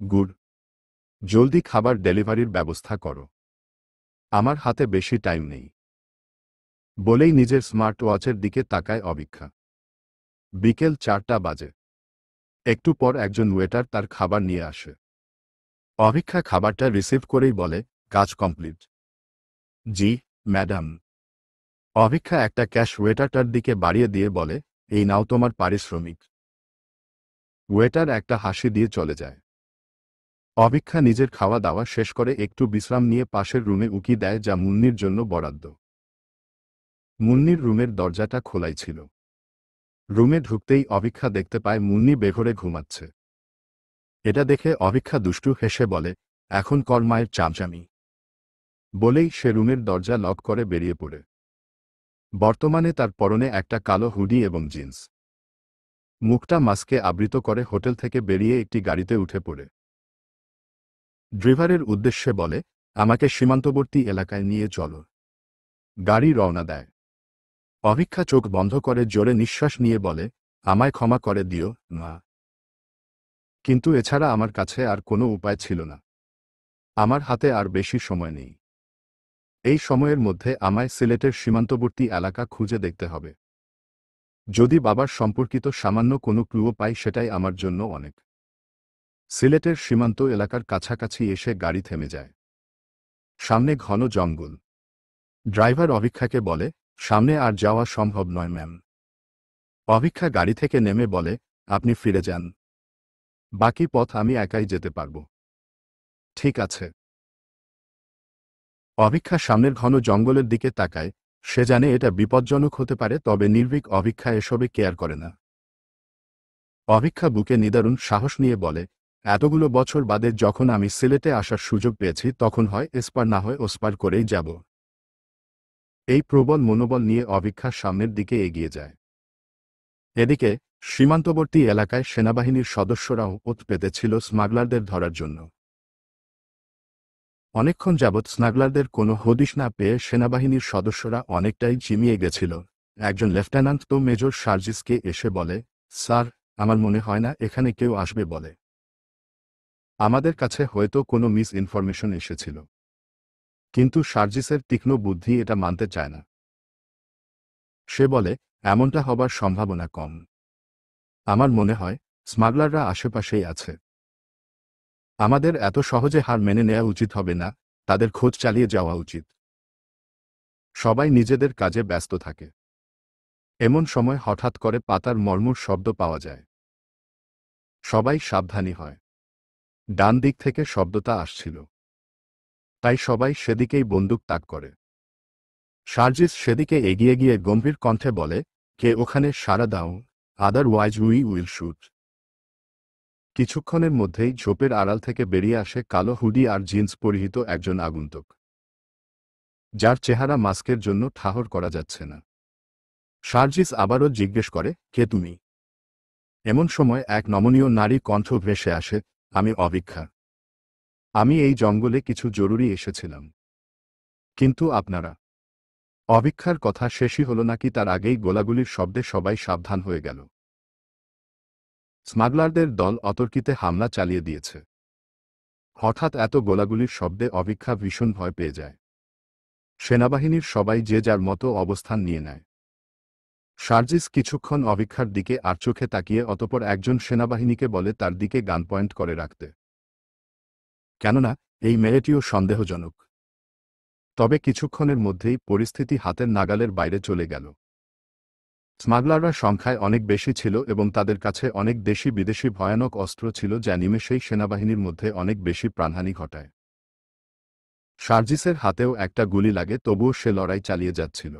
গুড। জলদি খাবার ডেলিভারির ব্যবস্থা করো। আমার হাতে বেশি টাইম নেই। বলেই নিজের স্মার্ট ওয়াচের দিকে তাকায় অভিক্ষা। বিকেল 4টা বাজে। একটু পর একজন ওয়েটার তার খাবার নিয়ে আসে। অভিক্ষা খাবারটা রিসিভ করেই বলে, কাজ কমপ্লিট। জি ম্যাডাম। অভিক্ষা একটা ক্যাশ ওয়েটারটার দিকে বাড়িয়ে দিয়ে বলে, এই নাও তোমার পারিশ্রমিক। ওয়েটার একটা হাসি দিয়ে চলে যায়। অভিক্ষা নিজের খাওয়া দাওয়া শেষ করে একটু বিশ্রাম নিয়ে পাশের রুমে উকি দেয়, যা মুন্নির জন্য বরাদ্দ। মুন্নির রুমের দরজাটা খোলাই ছিল। রুমে ঢুকতেই অভিক্ষা দেখতে পায় মুন্নি বেঘরে ঘুমাচ্ছে। এটা দেখে অভিক্ষা দুষ্টু হেসে বলে, এখন কর মায়ের চামচামি। বলেই সে রুমের দরজা লক করে বেরিয়ে পড়ে। বর্তমানে তার পরনে একটা কালো হুডি এবং জিন্স। মুখটা মাস্কে আবৃত করে হোটেল থেকে বেরিয়ে একটি গাড়িতে উঠে পড়ে। ড্রাইভারের উদ্দেশ্যে বলে, আমাকে সীমান্তবর্তী এলাকায় নিয়ে চলো। গাড়ি রওনা দেয়। অভিক্ষা চোখ বন্ধ করে জোরে নিঃশ্বাস নিয়ে বলে, আমায় ক্ষমা করে দিও মা। কিন্তু এছাড়া আমার কাছে আর কোনো উপায় ছিল না। আমার হাতে আর বেশি সময় নেই। এই সময়ের মধ্যে আমায় সিলেটের সীমান্তবর্তী এলাকা খুঁজে দেখতে হবে। যদি বাবার সম্পর্কিত সামান্য কোনো ক্লুও পাই সেটাই আমার জন্য অনেক। সিলেটের সীমান্ত এলাকার কাছাকাছি এসে গাড়ি থেমে যায়। সামনে ঘন জঙ্গল। ড্রাইভার অভিক্ষাকে বলে, সামনে আর যাওয়া সম্ভব নয় ম্যাম। অভিক্ষা গাড়ি থেকে নেমে বলে, আপনি ফিরে যান। বাকি পথ আমি একাই যেতে পারব। ঠিক আছে। অভিক্ষা সামনের ঘন জঙ্গলের দিকে তাকায়। সে জানে এটা বিপজ্জনক হতে পারে, তবে নির্ভীক অভিক্ষা এসবে কেয়ার করে না। অভিক্ষা বুকে নিদারুণ সাহস নিয়ে বলে, এতগুলো বছর বাদে যখন আমি সিলেটে আসার সুযোগ পেয়েছি তখন হয় এসপার না হয় ওসপার করেই যাব। এই প্রবল মনোবল নিয়ে অভিক্ষা সামনের দিকে এগিয়ে যায়। এদিকে সীমান্তবর্তী এলাকায় সেনাবাহিনীর সদস্যরাও ওত পেতেছিল স্মাগলারদের ধরার জন্য। অনেকক্ষণ যাবৎ স্মাগলারদের কোনো হদিশ না পেয়ে সেনাবাহিনীর সদস্যরা অনেকটাই ঝিমিয়ে গেছিল। একজন লেফটেন্যান্ট তো মেজর সার্জিসকে এসে বলে, স্যার, আমার মনে হয় না এখানে কেউ আসবে বলে। আমাদের কাছে হয়তো কোনো মিস ইনফরমেশন এসেছিল। কিন্তু সার্জিসের তীক্ষ্ণ বুদ্ধি এটা মানতে চায় না। সে বলে, এমনটা হবার সম্ভাবনা কম। আমার মনে হয় স্মাগলাররা আশেপাশেই আছে। আমাদের এত সহজে হার মেনে নেওয়া উচিত হবে না, তাদের খোঁজ চালিয়ে যাওয়া উচিত। সবাই নিজেদের কাজে ব্যস্ত থাকে। এমন সময় হঠাৎ করে পাতার মর্মর শব্দ পাওয়া যায়। সবাই সাবধানী হয়। ডান দিক থেকে শব্দটা আসছিল। তাই সবাই সেদিকেই বন্দুক তাক করে। সার্জিস সেদিকে এগিয়ে গিয়ে গম্ভীর কণ্ঠে বলে, কে ওখানে, সাড়া দাও, আদারওয়াইজ উই উইল শুট। কিছুক্ষণের মধ্যেই ঝোপের আড়াল থেকে বেরিয়ে আসে কালো হুডি আর জিন্স পরিহিত একজন আগন্তুক, যার চেহারা মাস্কের জন্য ঠাহর করা যাচ্ছে না। সার্জিস আবারও জিজ্ঞেস করে, কে তুমি? এমন সময় এক নমনীয় নারী কণ্ঠ ভেসে আসে, আমি অভিক্ষা। আমি এই জঙ্গলে কিছু জরুরি এসেছিলাম। কিন্তু আপনারা? অভিক্ষার কথা শেষই হল নাকি তার আগেই গোলাগুলির শব্দে সবাই সাবধান হয়ে গেল। স্মাগলারদের দল অতর্কিতে হামলা চালিয়ে দিয়েছে। হঠাৎ এত গোলাগুলির শব্দে অভিক্ষা ভীষণ ভয় পেয়ে যায়। সেনাবাহিনীর সবাই যে যার মতো অবস্থান নিয়ে নেয়। সার্জিস কিছুক্ষণ অভিক্ষার দিকে আর চোখে তাকিয়ে অতপর একজন সেনাবাহিনীকে বলে তার দিকে গান পয়েন্ট করে রাখতে। কেননা এই মেয়েটিও সন্দেহজনক। তবে কিছুক্ষণের মধ্যেই পরিস্থিতি হাতের নাগালের বাইরে চলে গেল। স্মাগলাররা সংখ্যায় অনেক বেশি ছিল এবং তাদের কাছে অনেক দেশি বিদেশি ভয়ানক অস্ত্র ছিল যা নিমেষেই সেনাবাহিনীর মধ্যে অনেক বেশি প্রাণহানি ঘটায়। সার্জিসের হাতেও একটা গুলি লাগে, তবুও সে লড়াই চালিয়ে যাচ্ছিল।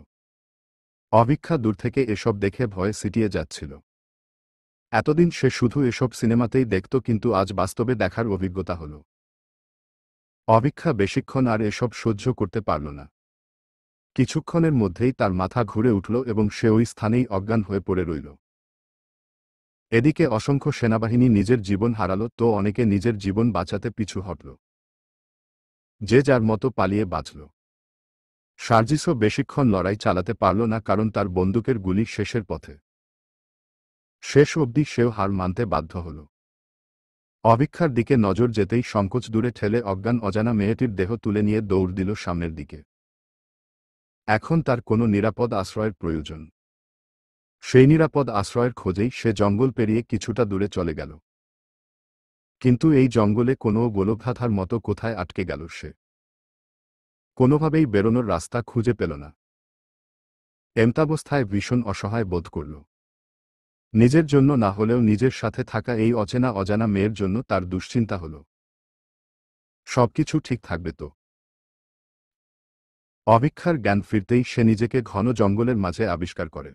অভিক্ষা দূর থেকে এসব দেখে ভয়ে সিটিয়ে যাচ্ছিল। এতদিন সে শুধু এসব সিনেমাতেই দেখত, কিন্তু আজ বাস্তবে দেখার অভিজ্ঞতা হল। অভিক্ষা বেশিক্ষণ আর এসব সহ্য করতে পারল না। কিছুক্ষণের মধ্যেই তার মাথা ঘুরে উঠল এবং সে ওই স্থানেই অজ্ঞান হয়ে পড়ে রইল। এদিকে অসংখ্য সেনাবাহিনী নিজের জীবন হারাল, তো অনেকে নিজের জীবন বাঁচাতে পিছু হটল। যে যার মতো পালিয়ে বাঁচল। সার্জিসও বেশিক্ষণ লড়াই চালাতে পারল না, কারণ তার বন্দুকের গুলি শেষের পথে। শেষ অবধি সেও হার মানতে বাধ্য হল। অভিক্ষার দিকে নজর যেতেই সংকোচ দূরে ঠেলে অজ্ঞান অজানা মেয়েটির দেহ তুলে নিয়ে দৌড় দিল সামনের দিকে। এখন তার কোনো নিরাপদ আশ্রয়ের প্রয়োজন। সেই নিরাপদ আশ্রয়ের খোঁজেই সে জঙ্গল পেরিয়ে কিছুটা দূরে চলে গেল। কিন্তু এই জঙ্গলে কোনো গোলকধাঁধার মতো কোথায় আটকে গেল সে। কোনোভাবেই বেরোনোর রাস্তা খুঁজে পেল না। এমতাবস্থায় ভীষণ অসহায় বোধ করল। নিজের জন্য না হলেও নিজের সাথে থাকা এই অচেনা অজানা মেয়ের জন্য তার দুশ্চিন্তা হল। সবকিছু ঠিক থাকবে তো? অভিক্ষার জ্ঞান ফিরতেই সে নিজেকে ঘন জঙ্গলের মাঝে আবিষ্কার করে।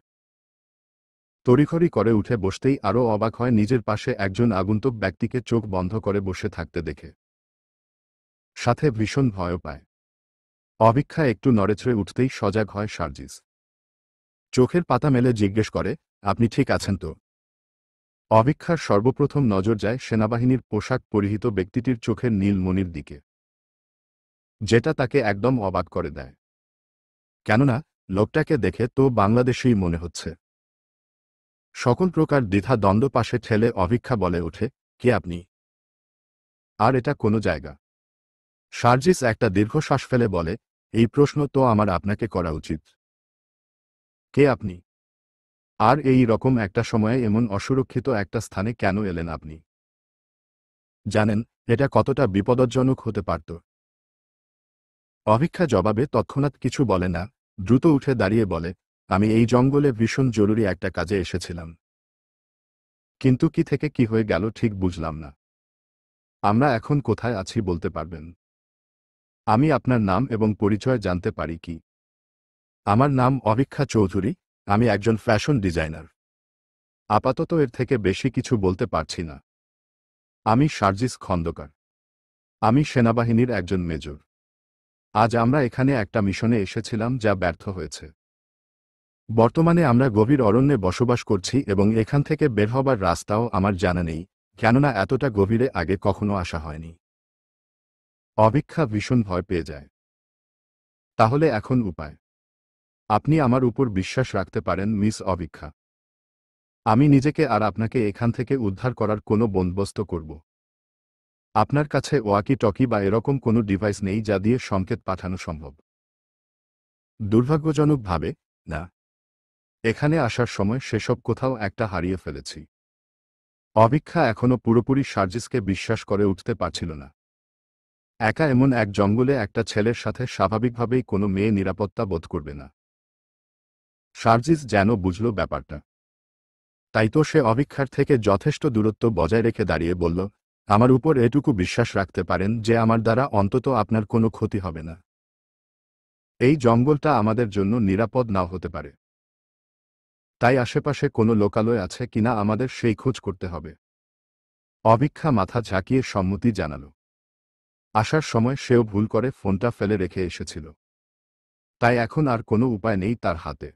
তড়িঘড়ি করে উঠে বসতেই আরও অবাক হয় নিজের পাশে একজন আগন্তুক ব্যক্তিকে চোখ বন্ধ করে বসে থাকতে দেখে। সাথে ভীষণ ভয়ও পায়। অভিক্ষা একটু নড়েচড়ে উঠতেই সজাগ হয় সার্জিস। চোখের পাতা মেলে জিজ্ঞেস করে, আপনি ঠিক আছেন তো? অভিক্ষার সর্বপ্রথম নজর যায় সেনাবাহিনীর পোশাক পরিহিত ব্যক্তিটির চোখের নীল মণির দিকে, যেটা তাকে একদম অবাক করে দেয়। কেননা লোকটাকে দেখে তো বাংলাদেশেই মনে হচ্ছে। সকল প্রকার দ্বিধা দ্বন্দ্ব পাশে ঠেলে অভিক্ষা বলে ওঠে, কে আপনি? আর এটা কোনো জায়গা? সার্জিস একটা দীর্ঘশ্বাস ফেলে বলে, এই প্রশ্ন তো আমার আপনাকে করা উচিত। কে আপনি? আর এই রকম একটা সময়ে এমন অসুরক্ষিত একটা স্থানে কেন এলেন আপনি? জানেন এটা কতটা বিপদজনক হতে পারত? অভিক্ষা জবাবে তৎক্ষণাৎ কিছু বলে না, দ্রুত উঠে দাঁড়িয়ে বলে, আমি এই জঙ্গলে ভীষণ জরুরি একটা কাজে এসেছিলাম। কিন্তু কি থেকে কি হয়ে গেল ঠিক বুঝলাম না। আমরা এখন কোথায় আছি বলতে পারবেন? আমি আপনার নাম এবং পরিচয় জানতে পারি কি? আমার নাম অভিক্ষা চৌধুরী, আমি একজন ফ্যাশন ডিজাইনার। আপাতত এর থেকে বেশি কিছু বলতে পারছি না। আমি সার্জিস খন্দকার। আমি সেনাবাহিনীর একজন মেজর। আজ আমরা এখানে একটা মিশনে এসেছিলাম যা ব্যর্থ হয়েছে। বর্তমানে আমরা গভীর অরণ্যে বসবাস করছি এবং এখান থেকে বের হবার রাস্তাও আমার জানা নেই, কেননা এতটা গভীরে আগে কখনো আসা হয়নি। অভিক্ষা ভীষণ ভয় পেয়ে যায়। তাহলে এখন উপায়? আপনি আমার উপর বিশ্বাস রাখতে পারেন মিস অভিক্ষা। আমি নিজেকে আর আপনাকে এখান থেকে উদ্ধার করার কোনো বন্দোবস্ত করব। আপনার কাছে ওয়াকি টকি বা এরকম কোনো ডিভাইস নেই যা দিয়ে সংকেত পাঠানো সম্ভব? দুর্ভাগ্যজনকভাবে না। এখানে আসার সময় সেসব কোথাও একটা হারিয়ে ফেলেছি। অভিক্ষা এখনো পুরোপুরি সার্জিসকে বিশ্বাস করে উঠতে পারছিল না। একা এমন এক জঙ্গলে একটা ছেলের সাথে স্বাভাবিকভাবেই কোনো মেয়ে নিরাপত্তা বোধ করবে না। সার্জিস যেন বুঝল ব্যাপারটা। তাই তো সে অভিক্ষার থেকে যথেষ্ট দূরত্ব বজায় রেখে দাঁড়িয়ে বলল, আমার উপর এটুকু বিশ্বাস রাখতে পারেন যে আমার দ্বারা অন্তত আপনার কোনো ক্ষতি হবে না। এই জঙ্গলটা আমাদের জন্য নিরাপদ নাও হতে পারে। তাই আশেপাশে কোনো লোকালয় আছে কিনা আমাদের সেই খোঁজ করতে হবে। অভিক্ষা মাথা ঝাঁকিয়ে সম্মতি জানাল। আসার সময় সেও ভুল করে ফোনটা ফেলে রেখে এসেছিল। তাই এখন আর কোনো উপায় নেই তার হাতে।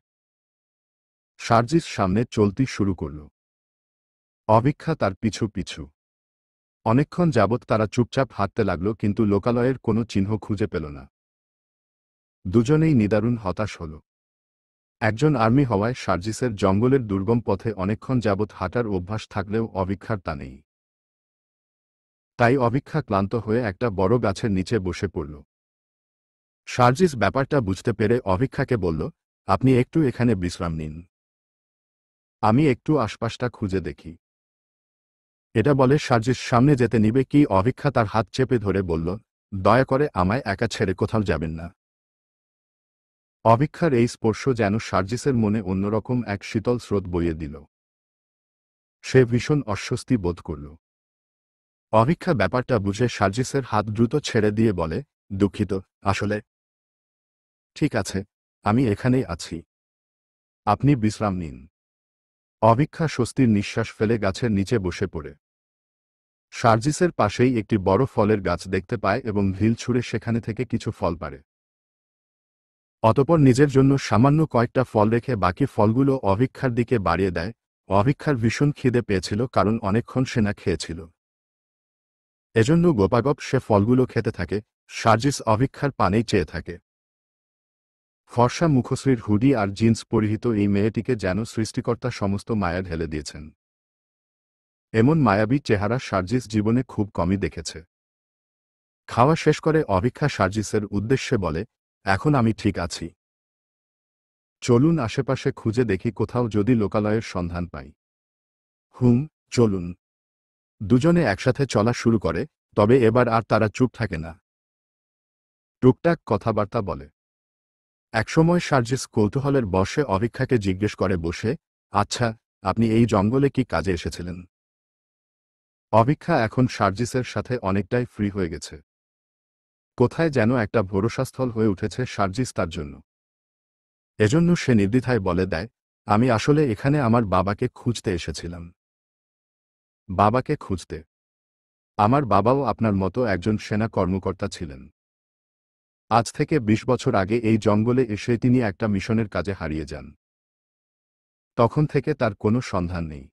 সার্জিস সামনে চলতে শুরু করল। অভিক্ষা তার পিছু পিছু। অনেকক্ষণ যাবৎ তারা চুপচাপ হাঁটতে লাগল, কিন্তু লোকালয়ের কোনো চিহ্ন খুঁজে পেল না। দুজনেই নিদারুণ হতাশ হল। একজন আর্মি হওয়ায় সার্জিসের জঙ্গলের দুর্গম পথে অনেকক্ষণ যাবৎ হাঁটার অভ্যাস থাকলেও অভিক্ষার তা নেই। তাই অভিক্ষা ক্লান্ত হয়ে একটা বড় গাছের নিচে বসে পড়ল। সার্জিস ব্যাপারটা বুঝতে পেরে অভিক্ষাকে বলল, আপনি একটু এখানে বিশ্রাম নিন। আমি একটু আশপাশটা খুঁজে দেখি। এটা বলে সার্জিস সামনে যেতে নিবে কি অভিক্ষা তার হাত চেপে ধরে বলল, দয়া করে আমায় একা ছেড়ে কোথাও যাবেন না। অভিক্ষার এই স্পর্শ যেন সার্জিসের মনে অন্যরকম এক শীতল স্রোত বইয়ে দিল। সে ভীষণ অস্বস্তি বোধ করল। অভিক্ষা ব্যাপারটা বুঝে সার্জিসের হাত দ্রুত ছেড়ে দিয়ে বলে, দুঃখিত, আসলে। ঠিক আছে, আমি এখানেই আছি। আপনি বিশ্রাম নিন। অভিক্ষা স্বস্তির নিঃশ্বাস ফেলে গাছের নিচে বসে পড়ে। সার্জিসের পাশেই একটি বড় ফলের গাছ দেখতে পায় এবং ঢিল ছুঁড়ে সেখানে থেকে কিছু ফল পাড়ে। অতঃপর নিজের জন্য সামান্য কয়েকটা ফল রেখে বাকি ফলগুলো অভিক্ষার দিকে বাড়িয়ে দেয়। অভিক্ষার ভীষণ খিদে পেয়েছিল, কারণ অনেকক্ষণ সে না খেয়েছিল। এজন্য গোপাগপ সে ফলগুলো খেতে থাকে। সার্জিস অভিক্ষার পানেই চেয়ে থাকে। ফর্সা মুখশ্রীর হুডি আর জিন্স পরিহিত এই মেয়েটিকে যেন সৃষ্টিকর্তা সমস্ত মায়া ঢেলে দিয়েছেন। এমন মায়াবী চেহারা সার্জিস জীবনে খুব কমই দেখেছে। খাওয়া শেষ করে অভিক্ষা সার্জিসের উদ্দেশ্যে বলে, এখন আমি ঠিক আছি। চলুন আশেপাশে খুঁজে দেখি কোথাও যদি লোকালয়ের সন্ধান পাই। হুম, চলুন। দুজনে একসাথে চলা শুরু করে, তবে এবার আর তারা চুপ থাকে না। টুকটাক কথাবার্তা বলে। একসময় সার্জিস কৌতূহলের বশে অভিক্ষাকে জিজ্ঞেস করে বসে, আচ্ছা, আপনি এই জঙ্গলে কি কাজে এসেছিলেন? অভিক্ষা এখন সার্জিসের সাথে অনেকটাই ফ্রি হয়ে গেছে। কোথায় যেন একটা ভরসাস্থল হয়ে উঠেছে সার্জিস তার জন্য। এজন্য সে নির্দ্বিধায় বলে দেয়, আমি আসলে এখানে আমার বাবাকে খুঁজতে এসেছিলাম। বাবাকে খুঁজতে? আমার বাবাও আপনার মতো একজন সেনা কর্মকর্তা ছিলেন। আজ থেকে ২০ বছর আগে এই জঙ্গলে এসে তিনি একটা মিশনের কাজে হারিয়ে যান। তখন থেকে তার কোনো সন্ধান নেই।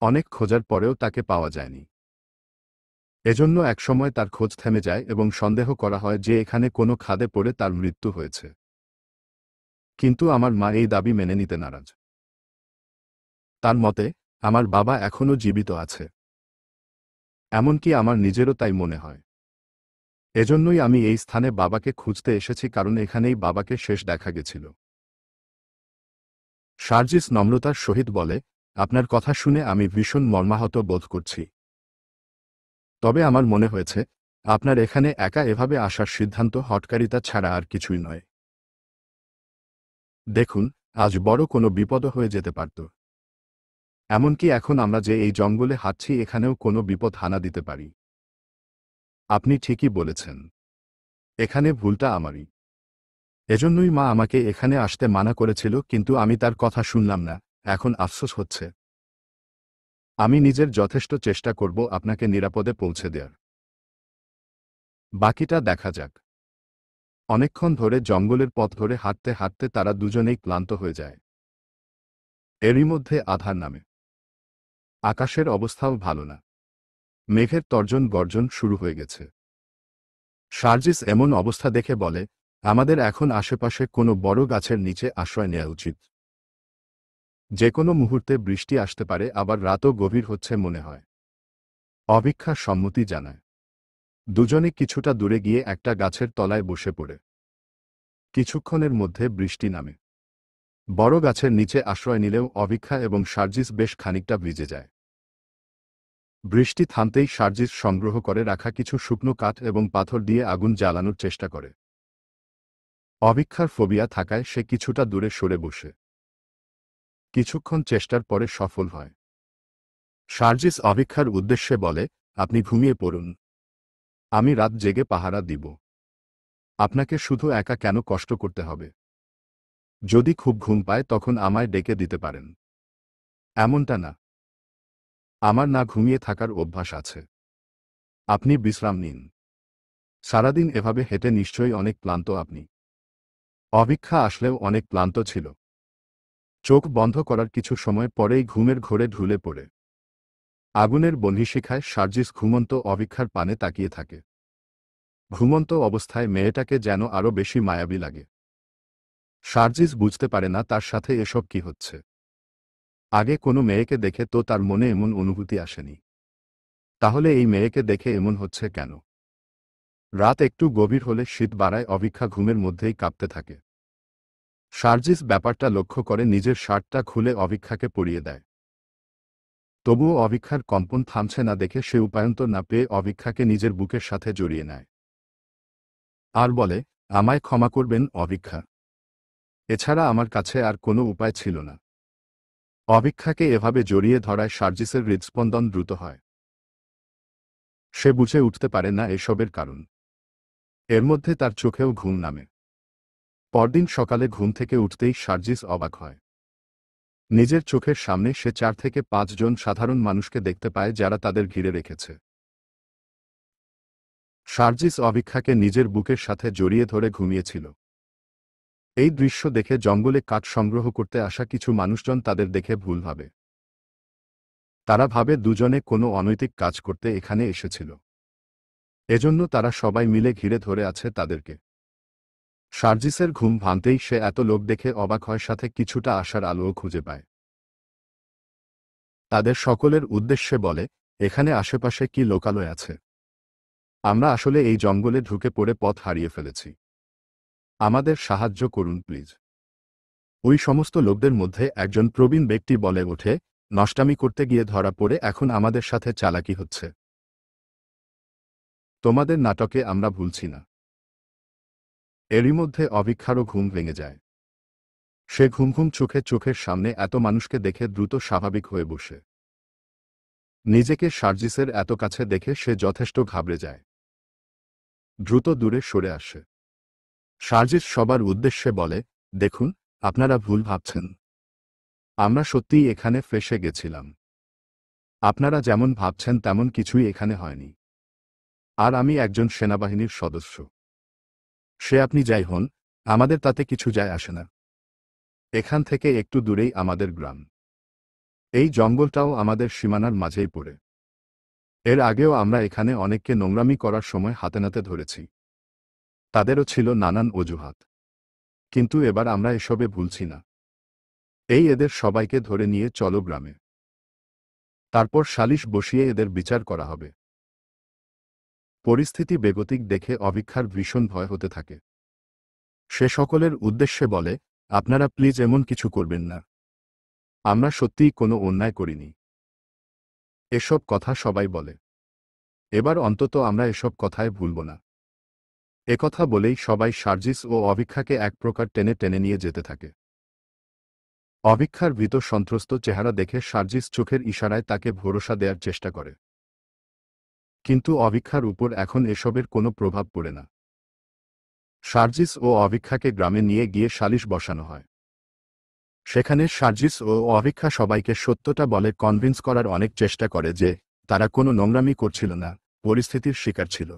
অনেক খোঁজার পরেও তাকে পাওয়া যায়নি। এজন্য একসময় তার খোঁজ থেমে যায় এবং সন্দেহ করা হয় যে এখানে কোনো খাদে পড়ে তার মৃত্যু হয়েছে। কিন্তু আমার মা এই দাবি মেনে নিতে নারাজ। তার মতে, আমার বাবা এখনও জীবিত আছে। এমনকি আমার নিজেরও তাই মনে হয়। এজন্যই আমি এই স্থানে বাবাকে খুঁজতে এসেছি, কারণ এখানেই বাবাকে শেষ দেখা গেছিল। সার্জিস নম্রতার সহিত বলে, আপনার কথা শুনে আমি ভীষণ মর্মাহত বোধ করছি। তবে আমার মনে হয়েছে, আপনার এখানে একা এভাবে আসার সিদ্ধান্ত হঠকারিতা ছাড়া আর কিছুই নয়। দেখুন, আজ বড় কোনো বিপদও হয়ে যেতে পারত। এমনকি এখন আমরা যে এই জঙ্গলে হাঁটছি এখানেও কোনো বিপদ হানা দিতে পারি। আপনি ঠিকই বলেছেন। এখানে ভুলটা আমারই। এজন্যই মা আমাকে এখানে আসতে মানা করেছিল, কিন্তু আমি তার কথা শুনলাম না। এখন আফসোস হচ্ছে। আমি নিজের যথেষ্ট চেষ্টা করব আপনাকে নিরাপদে পৌঁছে দেওয়ার। বাকিটা দেখা যাক। অনেকক্ষণ ধরে জঙ্গলের পথ ধরে হাঁটতে হাঁটতে তারা দুজনেই ক্লান্ত হয়ে যায়। এরই মধ্যে আধার নামে। আকাশের অবস্থাও ভালো না। মেঘের তর্জন গর্জন শুরু হয়ে গেছে। সার্জিস এমন অবস্থা দেখে বলে, আমাদের এখন আশেপাশে কোনো বড় গাছের নিচে আশ্রয় নেওয়া উচিত। যে কোনো মুহূর্তে বৃষ্টি আসতে পারে, আবার রাতও গভীর হচ্ছে মনে হয়। অভিক্ষা সম্মতি জানায়। দুজনে কিছুটা দূরে গিয়ে একটা গাছের তলায় বসে পড়ে। কিছুক্ষণের মধ্যে বৃষ্টি নামে। বড় গাছের নিচে আশ্রয় নিলেও অভিক্ষা এবং সার্জিস বেশ খানিকটা ভিজে যায়। বৃষ্টি থামতেই সার্জিস সংগ্রহ করে রাখা কিছু শুকনো কাঠ এবং পাথর দিয়ে আগুন জ্বালানোর চেষ্টা করে। অভিক্ষার ফোবিয়া থাকায় সে কিছুটা দূরে সরে বসে। কিছুক্ষণ চেষ্টার পরে সফল হয়। সার্জিস অভিক্ষার উদ্দেশ্যে বলে, আপনি ঘুমিয়ে পড়ুন। আমি রাত জেগে পাহারা দিব। আপনাকে শুধু একা কেন কষ্ট করতে হবে? যদি খুব ঘুম পায় তখন আমায় ডেকে দিতে পারেন। এমনটা না। আমার না ঘুমিয়ে থাকার অভ্যাস আছে। আপনি বিশ্রাম নিন। সারাদিন এভাবে হেঁটে নিশ্চয়ই অনেক ক্লান্ত আপনি। অভিক্ষা আসলেও অনেক ক্লান্ত ছিল। চোখ বন্ধ করার কিছু সময় পরেই ঘুমের ঘোরে ঢুলে পড়ে। আগুনের বহ্নিশিখায় সার্জিস ঘুমন্ত অভিক্ষার পানে তাকিয়ে থাকে। ঘুমন্ত অবস্থায় মেয়েটাকে যেন আরও বেশি মায়াবী লাগে। সার্জিস বুঝতে পারে না তার সাথে এসব কি হচ্ছে। আগে কোনো মেয়েকে দেখে তো তার মনে এমন অনুভূতি আসেনি। তাহলে এই মেয়েকে দেখে এমন হচ্ছে কেন? রাত একটু গভীর হলে শীত বাড়ায়, অভিক্ষা ঘুমের মধ্যেই কাঁপতে থাকে। সার্জিস ব্যাপারটা লক্ষ্য করে নিজের শার্টটা খুলে অভিক্ষাকে পরিয়ে দেয়। তবুও অভিক্ষার কম্পন থামছে না দেখে সে উপায়ন্তর না পেয়ে অভিক্ষাকে নিজের বুকের সাথে জড়িয়ে নেয়। আর বলে, আমায় ক্ষমা করবেন অভিক্ষা। এছাড়া আমার কাছে আর কোনো উপায় ছিল না। অভিক্ষাকে এভাবে জড়িয়ে ধরায় সার্জিসের হৃদস্পন্দন দ্রুত হয়। সে বুঝে উঠতে পারে না এসবের কারণ। এর মধ্যে তার চোখেও ঘুম নামে। পরদিন সকালে ঘুম থেকে উঠতেই সার্জিস অবাক হয়। নিজের চোখের সামনে সে 4 থেকে 5 জন সাধারণ মানুষকে দেখতে পায় যারা তাদের ঘিরে রেখেছে। সার্জিস অভিক্ষাকে নিজের বুকের সাথে জড়িয়ে ধরে ঘুমিয়েছিল। এই দৃশ্য দেখে জঙ্গলে কাঠ সংগ্রহ করতে আসা কিছু মানুষজন তাদের দেখে ভুল ভাবে। তারা ভাবে দুজনে কোনো অনৈতিক কাজ করতে এখানে এসেছিল। এজন্য তারা সবাই মিলে ঘিরে ধরে আছে তাদেরকে। সার্জিসের ঘুম ভাঙতেই সে এত লোক দেখে অবাক হয়, সাথে কিছুটা আশার আলোও খুঁজে পায়। তাদের সকলের উদ্দেশ্যে বলে, এখানে আশেপাশে কি লোকালয় আছে? আমরা আসলে এই জঙ্গলে ঢুকে পড়ে পথ হারিয়ে ফেলেছি। আমাদের সাহায্য করুন প্লিজ। ওই সমস্ত লোকদের মধ্যে একজন প্রবীণ ব্যক্তি বলে ওঠে, নষ্টামি করতে গিয়ে ধরা পড়ে এখন আমাদের সাথে চালাকি হচ্ছে। তোমাদের নাটকে আমরা ভুলছি না। এরই মধ্যে অভিক্ষারও ঘুম ভেঙে যায়। সে ঘুম ঘুম চোখে চোখের সামনে এত মানুষকে দেখে দ্রুত স্বাভাবিক হয়ে বসে। নিজেকে সার্জিসের এত কাছে দেখে সে যথেষ্ট ঘাবড়ে যায়। দ্রুত দূরে সরে আসে। সার্জিস সবার উদ্দেশ্যে বলে, দেখুন, আপনারা ভুল ভাবছেন। আমরা সত্যিই এখানে ফেঁসে গেছিলাম। আপনারা যেমন ভাবছেন তেমন কিছুই এখানে হয়নি। আর আমি একজন সেনাবাহিনীর সদস্য। সে আপনি যাই হন, আমাদের তাতে কিছু যায় আসে না। এখান থেকে একটু দূরেই আমাদের গ্রাম। এই জঙ্গলটাও আমাদের সীমানার মাঝেই পড়ে। এর আগেও আমরা এখানে অনেককে নোংরামি করার সময় হাতে নাতে ধরেছি। তাদেরও ছিল নানান অজুহাত। কিন্তু এবার আমরা এসবে ভুলছি না। এই এদের সবাইকে ধরে নিয়ে চলো গ্রামে। তারপর সালিশ বসিয়ে এদের বিচার করা হবে। পরিস্থিতি বেগতিক দেখে অভিক্ষার ভীষণ ভয় হতে থাকে। সে সকলের উদ্দেশ্যে বলে, আপনারা প্লিজ এমন কিছু করবেন না। আমরা সত্যিই কোনো অন্যায় করিনি। এসব কথা সবাই বলে। এবার অন্তত আমরা এসব কথায় ভুলব না। একথা বলেই সবাই সার্জিস ও অভিক্ষাকে এক প্রকার টেনে টেনে নিয়ে যেতে থাকে। অভিক্ষার ভীত সন্ত্রস্ত চেহারা দেখে সার্জিস চোখের ইশারায় তাকে ভরসা দেওয়ার চেষ্টা করে। কিন্তু অভিক্ষার উপর এখন এসবের কোনো প্রভাব পড়ে না। সার্জিস ও অভিক্ষাকে গ্রামে নিয়ে গিয়ে সালিশ বসানো হয়। সেখানে সার্জিস ও অভিক্ষা সবাইকে সত্যটা বলে কনভিন্স করার অনেক চেষ্টা করে যে তারা কোনো নোংরামি করছিল না, পরিস্থিতির শিকার ছিল।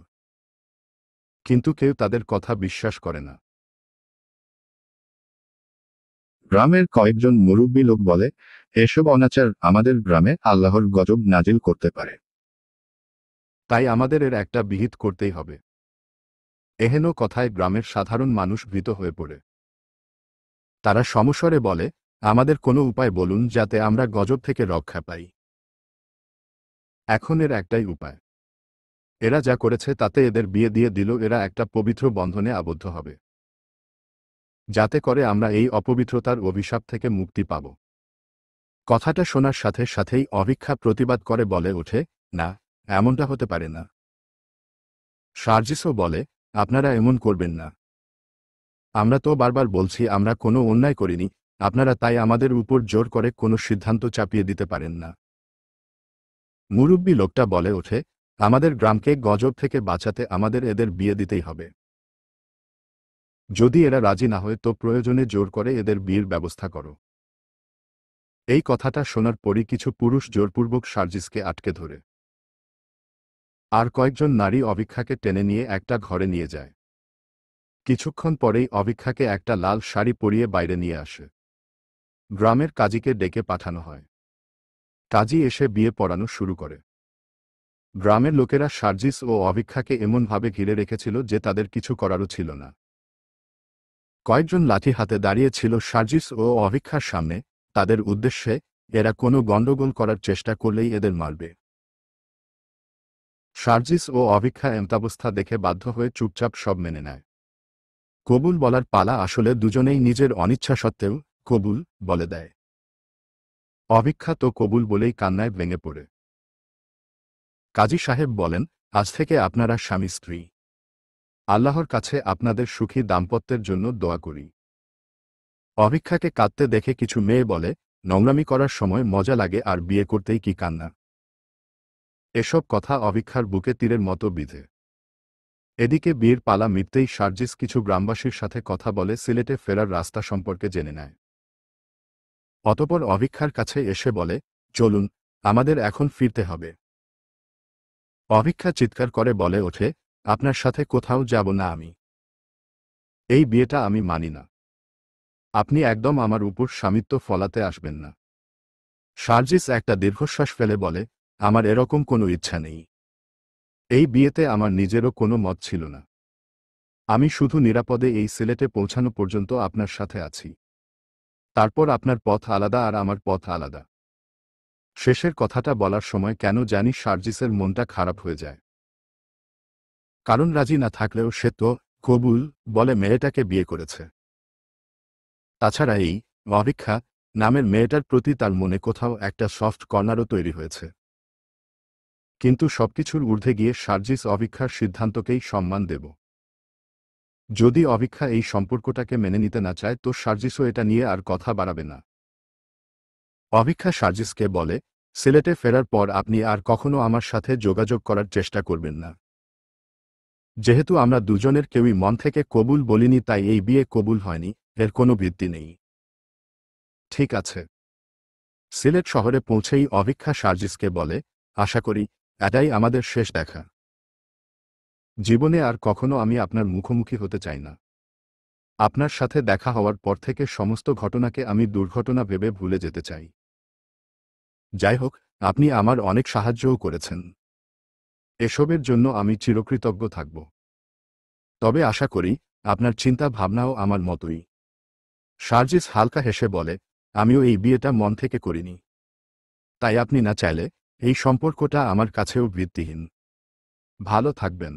কিন্তু কেউ তাদের কথা বিশ্বাস করে না। গ্রামের কয়েকজন মুরব্বী লোক বলে, এসব অনাচার আমাদের গ্রামে আল্লাহর গজব নাজিল করতে পারে। তাই আমাদের এর একটা বিহিত করতেই হবে। এহেন কথায় গ্রামের সাধারণ মানুষ ভীত হয়ে পড়ে। তারা সমস্বরে বলে, আমাদের কোনো উপায় বলুন যাতে আমরা গজব থেকে রক্ষা পাই। এখন এর একটাই উপায়। এরা যা করেছে তাতে এদের বিয়ে দিয়ে দিল, এরা একটা পবিত্র বন্ধনে আবদ্ধ হবে, যাতে করে আমরা এই অপবিত্রতার অভিশাপ থেকে মুক্তি পাব। কথাটা শোনার সাথে সাথেই অভিক্ষা প্রতিবাদ করে বলে ওঠে, না, এমনটা হতে পারে না। সার্জিসও বলে, আপনারা এমন করবেন না। আমরা তো বারবার বলছি আমরা কোনো অন্যায় করিনি, আপনারা তাই আমাদের উপর জোর করে কোনো সিদ্ধান্ত চাপিয়ে দিতে পারেন না। মুরব্বী লোকটা বলে ওঠে, আমাদের গ্রামকে গজব থেকে বাঁচাতে আমাদের এদের বিয়ে দিতেই হবে। যদি এরা রাজি না হয় তো প্রয়োজনে জোর করে এদের বিয়ের ব্যবস্থা করো। এই কথাটা শোনার পরই কিছু পুরুষ জোরপূর্বক সার্জিসকে আটকে ধরে। আর কয়েকজন নারী অভিক্ষাকে টেনে নিয়ে একটা ঘরে নিয়ে যায়। কিছুক্ষণ পরেই অভিক্ষাকে একটা লাল শাড়ি পরিয়ে বাইরে নিয়ে আসে। গ্রামের কাজীকে ডেকে পাঠানো হয়। কাজী এসে বিয়ে পড়ানো শুরু করে। গ্রামের লোকেরা সার্জিস ও অভিক্ষাকে এমনভাবে ঘিরে রেখেছিল যে তাদের কিছু করারও ছিল না। কয়েকজন লাঠি হাতে দাঁড়িয়ে ছিল সার্জিস ও অভিক্ষার সামনে, তাদের উদ্দেশ্যে, এরা কোনো গণ্ডগোল করার চেষ্টা করলেই এদের মারবে। সার্জিস ও অভিক্ষা এমতাবস্থা দেখে বাধ্য হয়ে চুপচাপ সব মেনে নেয়। কবুল বলার পালা আসলে দুজনেই নিজের অনিচ্ছা সত্ত্বেও কবুল বলে দেয়। অভিক্ষা তো কবুল বলেই কান্নায় ভেঙে পড়ে। কাজী সাহেব বলেন, আজ থেকে আপনারা স্বামী স্ত্রী। আল্লাহর কাছে আপনাদের সুখী দাম্পত্যের জন্য দোয়া করি। অভিক্ষাকে কাঁদতে দেখে কিছু মেয়ে বলে, নোংরামি করার সময় মজা লাগে আর বিয়ে করতেই কি কান্না। এসব কথা অভিক্ষার বুকে তীরের মতো বিঁধে। এদিকে বিয়ের পালা মিটতেই সার্জিস কিছু গ্রামবাসীর সাথে কথা বলে সিলেটে ফেরার রাস্তা সম্পর্কে জেনে নেয়। অতঃপর অভিক্ষার কাছে এসে বলে, চলুন, আমাদের এখন ফিরতে হবে। অভিক্ষা চিৎকার করে বলে ওঠে, আপনার সাথে কোথাও যাব না আমি। এই বিয়েটা আমি মানি না। আপনি একদম আমার উপর স্বামিত্ব ফলাতে আসবেন না। সার্জিস একটা দীর্ঘশ্বাস ফেলে বলে, আমার এরকম কোনো ইচ্ছা নেই। এই বিয়েতে আমার নিজেরও কোনো মত ছিল না। আমি শুধু নিরাপদে এই সিলেটে পৌঁছানো পর্যন্ত আপনার সাথে আছি। তারপর আপনার পথ আলাদা আর আমার পথ আলাদা। শেষের কথাটা বলার সময় কেন জানি সার্জিসের মনটা খারাপ হয়ে যায়। কারণ রাজি না থাকলেও সে তো কবুল বলে মেয়েটাকে বিয়ে করেছে। তাছাড়া এই অভিক্ষা নামের মেয়েটার প্রতি তার মনে কোথাও একটা সফট কর্নারও তৈরি হয়েছে। কিন্তু সবকিছুর ঊর্ধ্বে গিয়ে সার্জিস অভিক্ষার সিদ্ধান্তকেই সম্মান দেব। যদি অভিক্ষা এই সম্পর্কটাকে মেনে নিতে না চায় তো সার্জিসও এটা নিয়ে আর কথা বাড়াবে না। অভিক্ষা সার্জিসকে বলে, সিলেটে ফেরার পর আপনি আর কখনো আমার সাথে যোগাযোগ করার চেষ্টা করবেন না। যেহেতু আমরা দুজনের কেউই মন থেকে কবুল বলিনি তাই এই বিয়ে কবুল হয়নি, এর কোনো ভিত্তি নেই। ঠিক আছে। সিলেট শহরে পৌঁছেই অভিক্ষা সার্জিসকে বলে, আশা করি এটাই আমাদের শেষ দেখা। জীবনে আর কখনো আমি আপনার মুখোমুখি হতে চাই না। আপনার সাথে দেখা হওয়ার পর থেকে সমস্ত ঘটনাকে আমি দুর্ঘটনা ভেবে ভুলে যেতে চাই। যাই হোক, আপনি আমার অনেক সাহায্যও করেছেন। এসবের জন্য আমি চিরকৃতজ্ঞ থাকব। তবে আশা করি আপনার চিন্তা ভাবনাও আমার মতোই। সার্জিস হালকা হেসে বলে, আমিও এই বিয়েটা মন থেকে করিনি। তাই আপনি না চাইলে এই সম্পর্কটা আমার কাছেও ভিত্তিহীন। ভালো থাকবেন।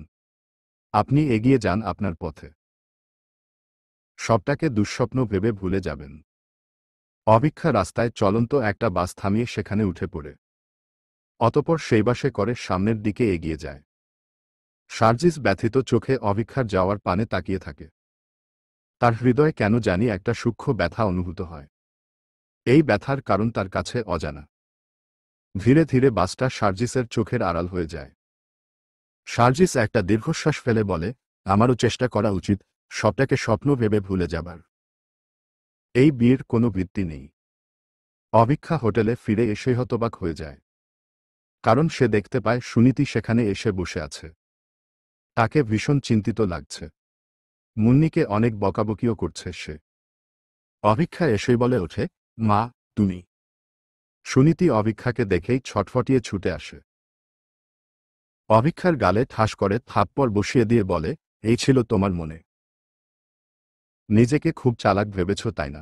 আপনি এগিয়ে যান আপনার পথে। সবটাকে দুঃস্বপ্ন ভেবে ভুলে যাবেন। অভিক্ষা রাস্তায় চলন্ত একটা বাস থামিয়ে সেখানে উঠে পড়ে। অতঃপর সেই বাসে করে সামনের দিকে এগিয়ে যায়। সার্জিস ব্যথিত চোখে অভিক্ষার যাওয়ার পানে তাকিয়ে থাকে। তার হৃদয়ে কেন জানি একটা সূক্ষ্ম ব্যথা অনুভূত হয়। এই ব্যথার কারণ তার কাছে অজানা। ধীরে ধীরে বাসটা সার্জিসের চোখের আড়াল হয়ে যায়। সার্জিস একটা দীর্ঘশ্বাস ফেলে বলে, আমারও চেষ্টা করা উচিত সবটাকে স্বপ্ন ভেবে ভুলে যাবার। এই বিয়ের কোনো ভিত্তি নেই। অভিক্ষা হোটেলে ফিরে এসে হতবাক হয়ে যায়। কারণ সে দেখতে পায় সুনীতি সেখানে এসে বসে আছে। তাকে ভীষণ চিন্তিত লাগছে। মুন্নিকে অনেক বকাবকিও করছে সে। অভিক্ষা এসেই বলে ওঠে, মা, তুমি। সুনীতি অভিক্ষাকে দেখেই ছটফটিয়ে ছুটে আসে। অভিক্ষার গালে ঠাস করে থাপ্পড় বসিয়ে দিয়ে বলে, এই ছিল তোমার মনে? নিজেকে খুব চালাক ভেবেছ, তাই না?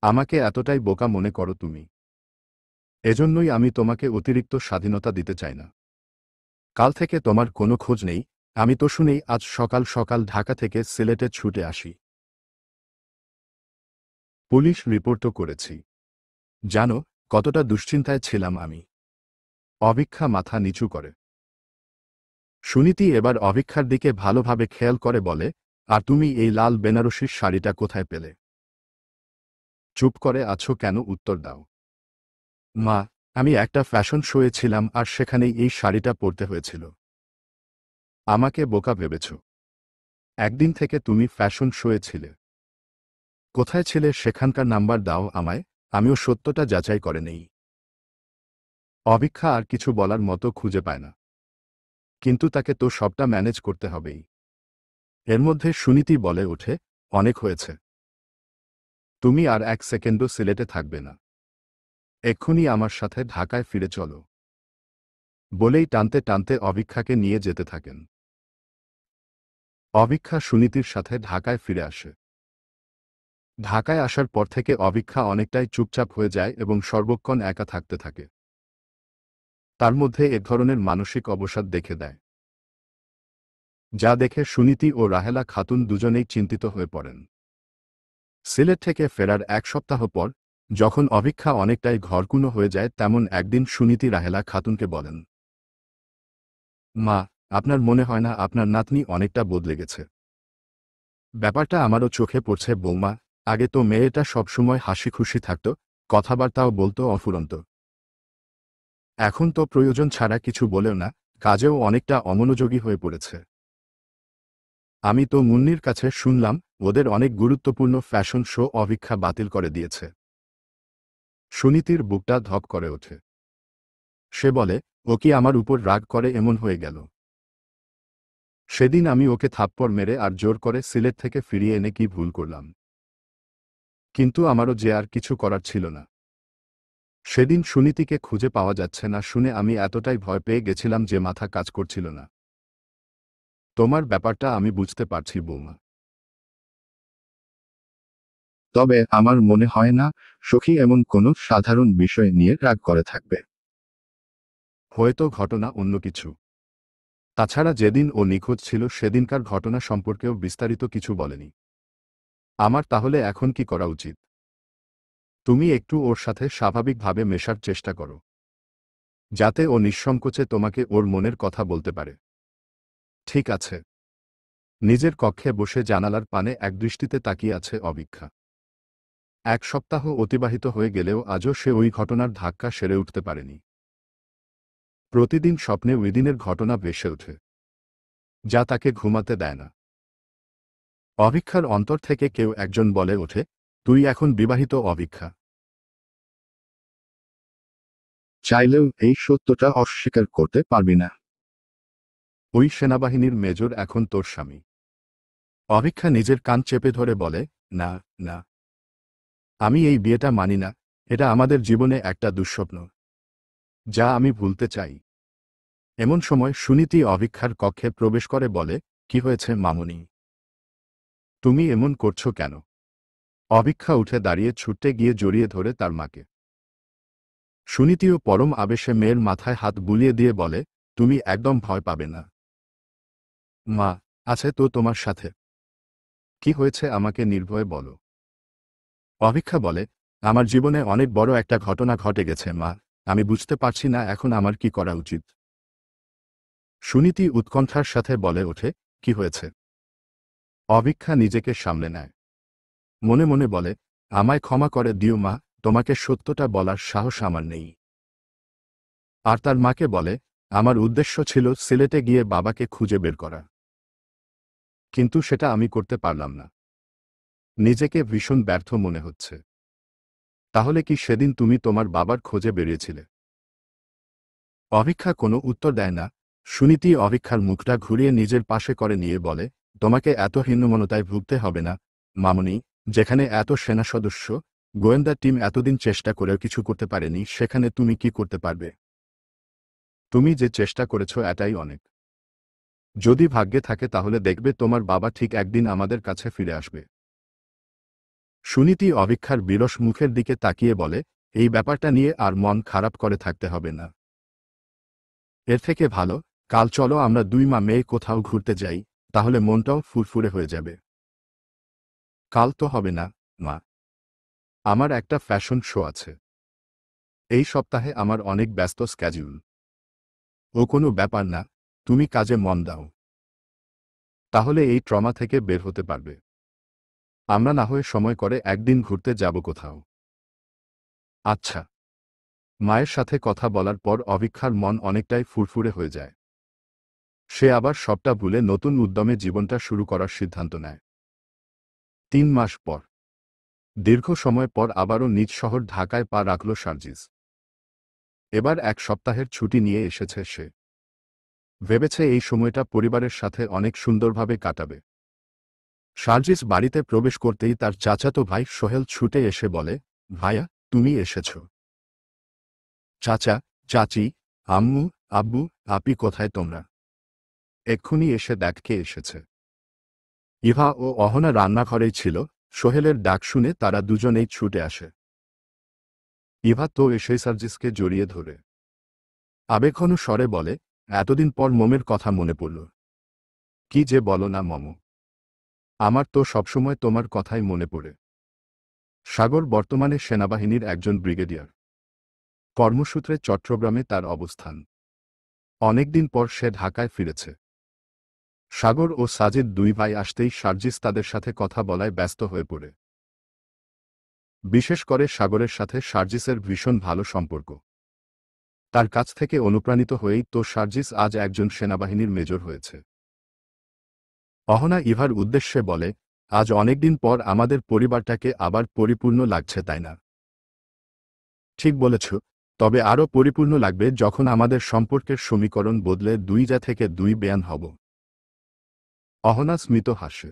আমাকে এতটাই বোকা মনে করো তুমি? এজন্যই আমি তোমাকে অতিরিক্ত স্বাধীনতা দিতে চাই না। কাল থেকে তোমার কোনো খোঁজ নেই। আমি তো শুনেই আজ সকাল সকাল ঢাকা থেকে সিলেটে ছুটে আসি। পুলিশ রিপোর্টও করেছি। জানো কতটা দুশ্চিন্তায় ছিলাম আমি? অভিক্ষা মাথা নিচু করে। সুনীতি এবার অভিক্ষার দিকে ভালোভাবে খেয়াল করে বলে, আর তুমি এই লাল বেনারসির শাড়িটা কোথায় পেলে? চুপ করে আছো কেন, উত্তর দাও। মা, আমি একটা ফ্যাশন শোয়ে ছিলাম আর সেখানেই এই শাড়িটা পরতে হয়েছিল। আমাকে বোকা ভেবেছ? একদিন থেকে তুমি ফ্যাশন শোয়ে ছিলে। কোথায় ছিলে সেখানকার নাম্বার দাও আমায়, আমিও সত্যটা যাচাই করে নেই। অভিক্ষা আর কিছু বলার মতো খুঁজে পায় না। কিন্তু তাকে তো সবটা ম্যানেজ করতে হবেই। এর মধ্যে সুনীতি বলে ওঠে, অনেক হয়েছে। তুমি আর এক সেকেন্ডও সিলেটে থাকবে না। এক্ষুনি আমার সাথে ঢাকায় ফিরে চলো। বলেই টানতে টানতে অভিক্ষাকে নিয়ে যেতে থাকেন। অভিক্ষা সুনীতির সাথে ঢাকায় ফিরে আসে। ঢাকায় আসার পর থেকে অভিক্ষা অনেকটাই চুপচাপ হয়ে যায় এবং সর্বক্ষণ একা থাকতে থাকে। তার মধ্যে এক ধরনের মানসিক অবসাদ দেখে দেয়, যা দেখে সুনীতি ও রাহেলা খাতুন দুজনেই চিন্তিত হয়ে পড়েন। সিলেট থেকে ফেরার এক সপ্তাহ পর, যখন অভিক্ষা অনেকটাই ঘরকুনো হয়ে যায়, তেমন একদিন সুনীতি রাহেলা খাতুনকে বলেন, মা, আপনার মনে হয় না আপনার নাতনি অনেকটা বদলে গেছে? ব্যাপারটা আমারও চোখে পড়ছে বৌমা। আগে তো মেয়েটা সবসময় হাসি খুশি থাকত, কথাবার্তাও বলতো অফুরন্ত। এখন তো প্রয়োজন ছাড়া কিছু বলেও না, কাজেও অনেকটা অমনোযোগী হয়ে পড়েছে। আমি তো মুন্নির কাছে শুনলাম ওদের অনেক গুরুত্বপূর্ণ ফ্যাশন শো অভিক্ষা বাতিল করে দিয়েছে। সুনীতির বুকটা ধক করে ওঠে। সে বলে, ও কি আমার উপর রাগ করে এমন হয়ে গেল? সেদিন আমি ওকে থাপ্পড় মেরে আর জোর করে সিলেট থেকে ফিরিয়ে এনে কি ভুল করলাম? কিন্তু আমারও যে আর কিছু করার ছিল না। সেদিন সুনীতিকে খুঁজে পাওয়া যাচ্ছে না শুনে আমি এতটাই ভয় পেয়ে গেছিলাম যে মাথা কাজ করছিল না। তোমার ব্যাপারটা আমি বুঝতে পারছি বৌমা। তবে আমার মনে হয় না সখী এমন কোনো সাধারণ বিষয় নিয়ে রাগ করে থাকবে। হয়তো ঘটনা অন্য কিছু। তাছাড়া যেদিন ও নিখোঁজ ছিল সেদিনকার ঘটনা সম্পর্কেও বিস্তারিত কিছু বলেনি। আমার তাহলে এখন কি করা উচিত? তুমি একটু ওর সাথে স্বাভাবিকভাবে মেশার চেষ্টা করো, যাতে ও নিঃসংকোচে তোমাকে ওর মনের কথা বলতে পারে। ঠিক আছে। নিজের কক্ষে বসে জানালার পানে একদৃষ্টিতে তাকিয়ে আছে অভিক্ষা। এক সপ্তাহ অতিবাহিত হয়ে গেলেও আজও সে ওই ঘটনার ধাক্কা সেরে উঠতে পারেনি। প্রতিদিন স্বপ্নে ওই দিনের ঘটনা ভেসে ওঠে, যা তাকে ঘুমাতে দেয় না। অভিক্ষার অন্তর থেকে কেউ একজন বলে ওঠে, তুই এখন বিবাহিত অভিক্ষা। চাইলেও এই সত্যটা অস্বীকার করতে পারবি না। ওই সেনাবাহিনীর মেজর এখন তোর স্বামী। অভিক্ষা নিজের কান চেপে ধরে বলে, না, না, আমি এই বিয়েটা মানি না। এটা আমাদের জীবনে একটা দুঃস্বপ্ন, যা আমি ভুলতে চাই। এমন সময় সুনীতি অভিক্ষার কক্ষে প্রবেশ করে বলে, কি হয়েছে মামুনি? তুমি এমন করছো কেন? অভিক্ষা উঠে দাঁড়িয়ে ছুটতে গিয়ে জড়িয়ে ধরে তার মাকে। সুনীতিও পরম আবেশে মেয়ের মাথায় হাত বুলিয়ে দিয়ে বলে, তুমি একদম ভয় পাবে না। মা আছে তো তোমার সাথে। কি হয়েছে আমাকে নির্ভয়ে বলো। অভিক্ষা বলে, আমার জীবনে অনেক বড় একটা ঘটনা ঘটে গেছে মা, আমি বুঝতে পারছি না এখন আমার কি করা উচিত। সুনীতি উৎকণ্ঠার সাথে বলে ওঠে, কি হয়েছে? অভিক্ষা নিজেকে সামলে নেয়। মনে মনে বলে, আমায় ক্ষমা করে দিও মা, তোমাকে সত্যটা বলার সাহস আমার নেই। আর তার মাকে বলে, আমার উদ্দেশ্য ছিল সিলেটে গিয়ে বাবাকে খুঁজে বের করা, কিন্তু সেটা আমি করতে পারলাম না। নিজেকে ভীষণ ব্যর্থ মনে হচ্ছে। তাহলে কি সেদিন তুমি তোমার বাবার খোঁজে বেরিয়েছিলে? অভিক্ষা কোনো উত্তর দেয় না, সুনীতি অভিক্ষার মুখটা ঘুরিয়ে নিজের পাশে করে নিয়ে বলে, তোমাকে এত হীনমন্যতায় ভুগতে হবে না মামুনি। যেখানে এত সেনা সদস্য, গোয়েন্দা টিম এতদিন চেষ্টা করেও কিছু করতে পারেনি, সেখানে তুমি কি করতে পারবে? তুমি যে চেষ্টা করেছ এটাই অনেক। যদি ভাগ্যে থাকে তাহলে দেখবে তোমার বাবা ঠিক একদিন আমাদের কাছে ফিরে আসবে। সুনীতি অভিক্ষার বিরস মুখের দিকে তাকিয়ে বলে, এই ব্যাপারটা নিয়ে আর মন খারাপ করে থাকতে হবে না। এর থেকে ভালো কাল চলো আমরা দুই মা মেয়ে কোথাও ঘুরতে যাই, তাহলে মনটাও ফুরফুরে হয়ে যাবে। কাল তো হবে না মা, আমার একটা ফ্যাশন শো আছে। এই সপ্তাহে আমার অনেক ব্যস্ত স্ক্যাজুল। ও কোনো ব্যাপার না, তুমি কাজে মন দাও, তাহলে এই ট্রমা থেকে বের হতে পারবে। আমরা না হয়ে সময় করে একদিন ঘুরতে যাব কোথাও। আচ্ছা। মায়ের সাথে কথা বলার পর অভিক্ষার মন অনেকটাই ফুরফুরে হয়ে যায়। সে আবার সবটা ভুলে নতুন উদ্যমে জীবনটা শুরু করার সিদ্ধান্ত নেয়। ৩ মাস পর, দীর্ঘ সময় পর আবারও নিজ শহর ঢাকায় পা রাখল সার্জিস। এবার ১ সপ্তাহের ছুটি নিয়ে এসেছে সে। ভেবেছে এই সময়টা পরিবারের সাথে অনেক সুন্দরভাবে কাটাবে। সার্জিস বাড়িতে প্রবেশ করতেই তার চাচাতো ভাই সোহেল ছুটে এসে বলে, ভাইয়া তুমি এসেছ। চাচা, চাচি, আম্মু, আব্বু, আপি কোথায় তোমরা? এক্ষুনি এসে দেখ কে এসেছে। ইভা ও অহনা রান্নাঘরেই ছিল। সোহেলের ডাক শুনে তারা দুজনেই ছুটে আসে। ইভা তো এসেই সার্জিসকে জড়িয়ে ধরে আবেগঘন স্বরে বলে, এতদিন পর মমের কথা মনে পড়ল। কি যে বলো না মম, আমার তো সবসময় তোমার কথাই মনে পড়ে। সাগর বর্তমানে সেনাবাহিনীর একজন ব্রিগেডিয়ার। কর্মসূত্রে চট্টগ্রামে তার অবস্থান। অনেকদিন পর সে ঢাকায় ফিরেছে। সাগর ও সাজিদ দুই ভাই আসতেই সার্জিস তাদের সাথে কথা বলায় ব্যস্ত হয়ে পড়ে। বিশেষ করে সাগরের সাথে সার্জিসের ভীষণ ভালো সম্পর্ক। তার কাছ থেকে অনুপ্রাণিত হয়েই তো সার্জিস আজ একজন সেনাবাহিনীর মেজর হয়েছে। অহনা ইভার উদ্দেশ্যে বলে, আজ অনেকদিন পর আমাদের পরিবারটাকে আবার পরিপূর্ণ লাগছে তাই না? ঠিক বলেছ, তবে আরও পরিপূর্ণ লাগবে যখন আমাদের সম্পর্কের সমীকরণ বদলে ২ থেকে ২ বেয়ান হব। অহনা স্মিত হাসে।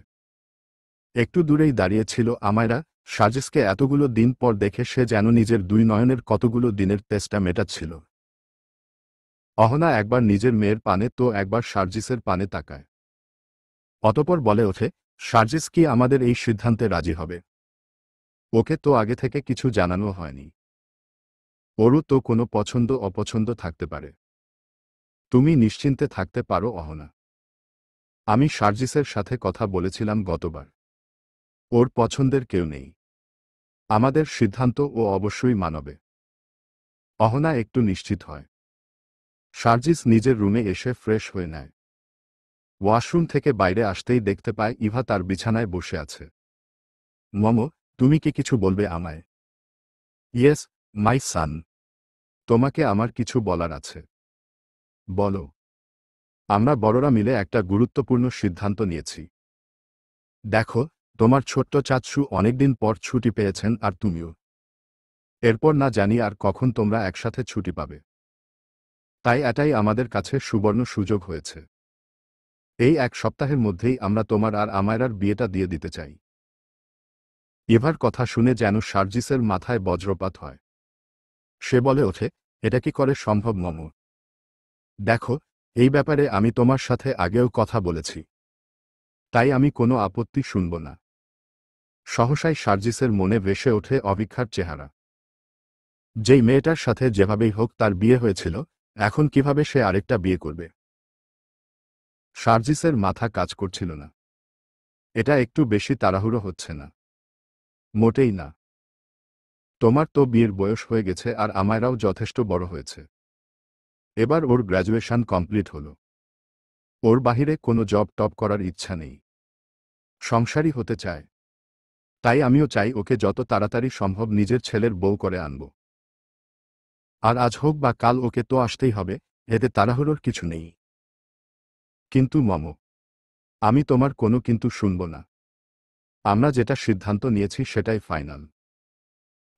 একটু দূরেই দাঁড়িয়েছিল আমায়রা। সার্জিসকে এতগুলো দিন পর দেখে সে যেন নিজের ২ নয়নের কতগুলো দিনের তেষ্টা মেটাচ্ছিল। অহনা একবার নিজের মেয়ের পানে তো একবার সার্জিসের পানে তাকায়। অতঃপর বলে ওঠে, সার্জিস কি আমাদের এই সিদ্ধান্তে রাজি হবে? ওকে তো আগে থেকে কিছু জানানো হয়নি। ওরও তো কোনো পছন্দ অপছন্দ থাকতে পারে। তুমি নিশ্চিন্তে থাকতে পারো অহনা। আমি সার্জিসের সাথে কথা বলেছিলাম গতবার। ওর পছন্দের কেউ নেই। আমাদের সিদ্ধান্ত ও অবশ্যই মানবে। অহনা একটু নিশ্চিত হয়। সার্জিস নিজের রুমে এসে ফ্রেশ হয়ে নেয়। ওয়াশরুম থেকে বাইরে আসতেই দেখতে পায় ইভা তার বিছানায় বসে আছে। মম, তুমি কি কিছু বলবে আমায়? ইয়েস, মাই সান। তোমাকে আমার কিছু বলার আছে। বলো। আমরা বড়রা মিলে একটা গুরুত্বপূর্ণ সিদ্ধান্ত নিয়েছি। দেখো, তোমার ছোট্ট চাচু অনেকদিন পর ছুটি পেয়েছেন আর তুমিও। এরপর না জানি আর কখন তোমরা একসাথে ছুটি পাবে। তাই এটাই আমাদের কাছে সুবর্ণ সুযোগ হয়েছে। এই ১ সপ্তাহের মধ্যেই আমরা তোমার আর আমায়রার বিয়েটা দিয়ে দিতে চাই। ইভার কথা শুনে যেন সার্জিসের মাথায় বজ্রপাত হয়। সে বলে ওঠে, এটা কি করে সম্ভব মম? দেখো, এই ব্যাপারে আমি তোমার সাথে আগেও কথা বলেছি। তাই আমি কোনো আপত্তি শুনব না। সহসাই সার্জিসের মনে ভেসে ওঠে অভিক্ষার চেহারা। যেই মেয়েটার সাথে যেভাবেই হোক তার বিয়ে হয়েছিল, এখন কিভাবে সে আরেকটা বিয়ে করবে? সার্জিসের মাথা কাজ করছিল না। এটা একটু বেশি তাড়াহুড়ো হচ্ছে না? মোটেই না। তোমার তো বিয়ের বয়স হয়ে গেছে আর আমায়রাও যথেষ্ট বড় হয়েছে। এবার ওর গ্র্যাজুয়েশন কমপ্লিট হলো। ওর বাহিরে কোনো জব টপ করার ইচ্ছা নেই। সংসারী হতে চায়। তাই আমিও চাই ওকে যত তাড়াতাড়ি সম্ভব নিজের ছেলের বউ করে আনব। আর আজ হোক বা কাল ওকে তো আসতেই হবে, এতে তাড়াহুড়োর কিছু নেই। কিন্তু মম, আমি তোমার কোনো কিন্তু শুনব না। আমরা যেটা সিদ্ধান্ত নিয়েছি সেটাই ফাইনাল।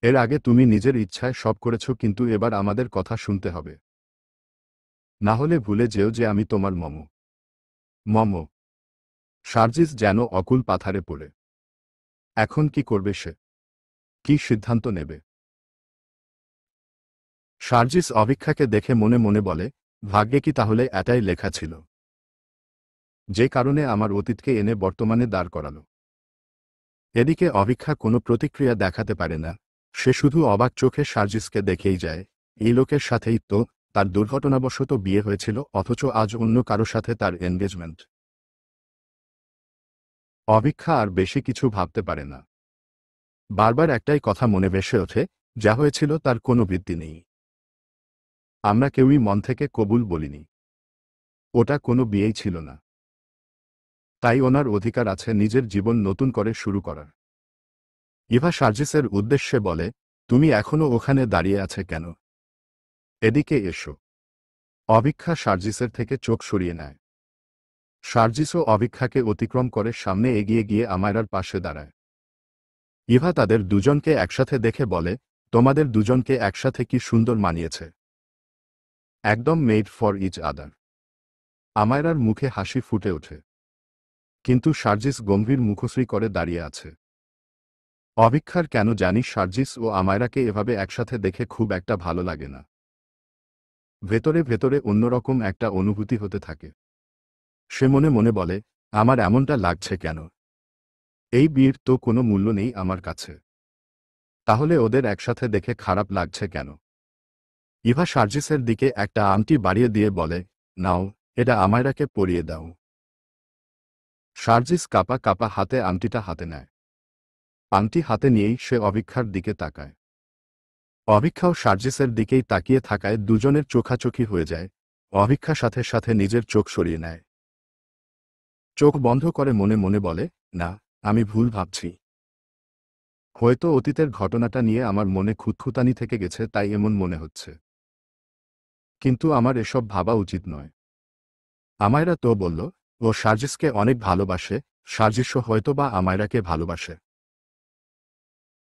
এর আগে তুমি নিজের ইচ্ছায় সব করেছ, কিন্তু এবার আমাদের কথা শুনতে হবে। না হলে ভুলে যেও যে আমি তোমার মম। মম। সার্জিস যেন অকুল পাথারে পড়ে। এখন কি করবে সে? কি সিদ্ধান্ত নেবে? সার্জিস অভিক্ষাকে দেখে মনে মনে বলে, ভাগ্যে কি তাহলে এটাই লেখা ছিল, যে কারণে আমার অতীতকে এনে বর্তমানে দাঁড় করালো। এদিকে অভিক্ষা কোনো প্রতিক্রিয়া দেখাতে পারে না। সে শুধু অবাক চোখে সার্জিসকে দেখেই যায়। এই লোকের সাথেই তো তার দুর্ঘটনাবশত বিয়ে হয়েছিল, অথচ আজ অন্য কারো সাথে তার এনগেজমেন্ট। অভিক্ষা আর বেশি কিছু ভাবতে পারে না। বারবার একটাই কথা মনে ভেসে ওঠে, যা হয়েছিল তার কোনো ভিত্তি নেই। আমরা কেউই মন থেকে কবুল বলিনি। ওটা কোনো বিয়েই ছিল না। তাই ওনার অধিকার আছে নিজের জীবন নতুন করে শুরু করার। ইভা সার্জিসের উদ্দেশ্যে বলে, তুমি এখনো ওখানে দাঁড়িয়ে আছে কেন? এদিকে এসো। অভিক্ষা সার্জিসের থেকে চোখ সরিয়ে নেয়। সার্জিসও অভিক্ষাকে অতিক্রম করে সামনে এগিয়ে গিয়ে আমায়রার পাশে দাঁড়ায়। ইভা তাদের দুজনকে একসাথে দেখে বলে, তোমাদের দুজনকে একসাথে কি সুন্দর মানিয়েছে। একদম মেড ফর ইচ আদার। আমায়রার মুখে হাসি ফুটে ওঠে। কিন্তু সার্জিস গম্ভীর মুখশ্রী করে দাঁড়িয়ে আছে। অভিক্ষার কেন জানি সার্জিস ও আমায়রাকে এভাবে একসাথে দেখে খুব একটা ভালো লাগে না। ভেতরে ভেতরে অন্যরকম একটা অনুভূতি হতে থাকে। সে মনে মনে বলে, আমার এমনটা লাগছে কেন? এই বিয়ের তো কোনো মূল্য নেই আমার কাছে। তাহলে ওদের একসাথে দেখে খারাপ লাগছে কেন? ইভা সার্জিসের দিকে একটা আংটি বাড়িয়ে দিয়ে বলে, নাও, এটা আমায়রাকে পরিয়ে দাও। সার্জিস কাপা কাপা হাতে আংটিটা হাতে নেয়। আংটি হাতে নিয়েই সে অভিক্ষার দিকে তাকায়। অভিক্ষাও সার্জিসের দিকেই তাকিয়ে থাকায় দুজনের চোখাচোখি হয়ে যায়। অভিক্ষা সাথে সাথে নিজের চোখ সরিয়ে নেয়। চোখ বন্ধ করে মনে মনে বলে, না, আমি ভুল ভাবছি। হয়তো অতীতের ঘটনাটা নিয়ে আমার মনে খুঁতখুঁতানি থেকে গেছে, তাই এমন মনে হচ্ছে। কিন্তু আমার এসব ভাবা উচিত নয়। আমায়রা তো বলল, ও সার্জিসকে অনেক ভালোবাসে, সার্জিসও হয়তোবা আমায়রাকে ভালোবাসে।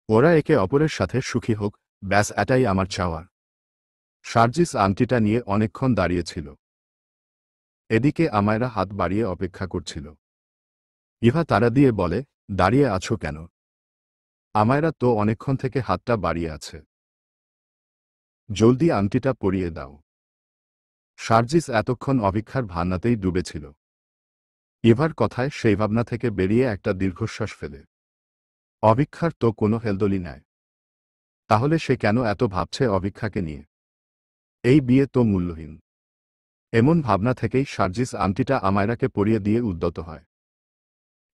ওরা একে অপরের সাথে সুখী হোক, ব্যাস এটাই আমার চাওয়া। সার্জিস আংটিটা নিয়ে অনেকক্ষণ দাঁড়িয়েছিল। এদিকে আমায়রা হাত বাড়িয়ে অপেক্ষা করছিল। ইভা তাড়া দিয়ে বলে, দাঁড়িয়ে আছো কেন? আমায়রা তো অনেকক্ষণ থেকে হাতটা বাড়িয়ে আছে। জলদি আংটিটা পরিয়ে দাও। সার্জিস এতক্ষণ অভিক্ষার ভাবনাতেই ডুবেছিল। ইভার কথায় সেই ভাবনা থেকে বেরিয়ে একটা দীর্ঘশ্বাস ফেলে। অভিক্ষার তো কোনো হেলদোলি নাই। তাহলে সে কেন এত ভাবছে অভিক্ষাকে নিয়ে? এই বিয়ে তো মূল্যহীন। এমন ভাবনা থেকেই সার্জিস আংটিটা আমায়রাকে পরিয়ে দিয়ে উদ্যত হয়।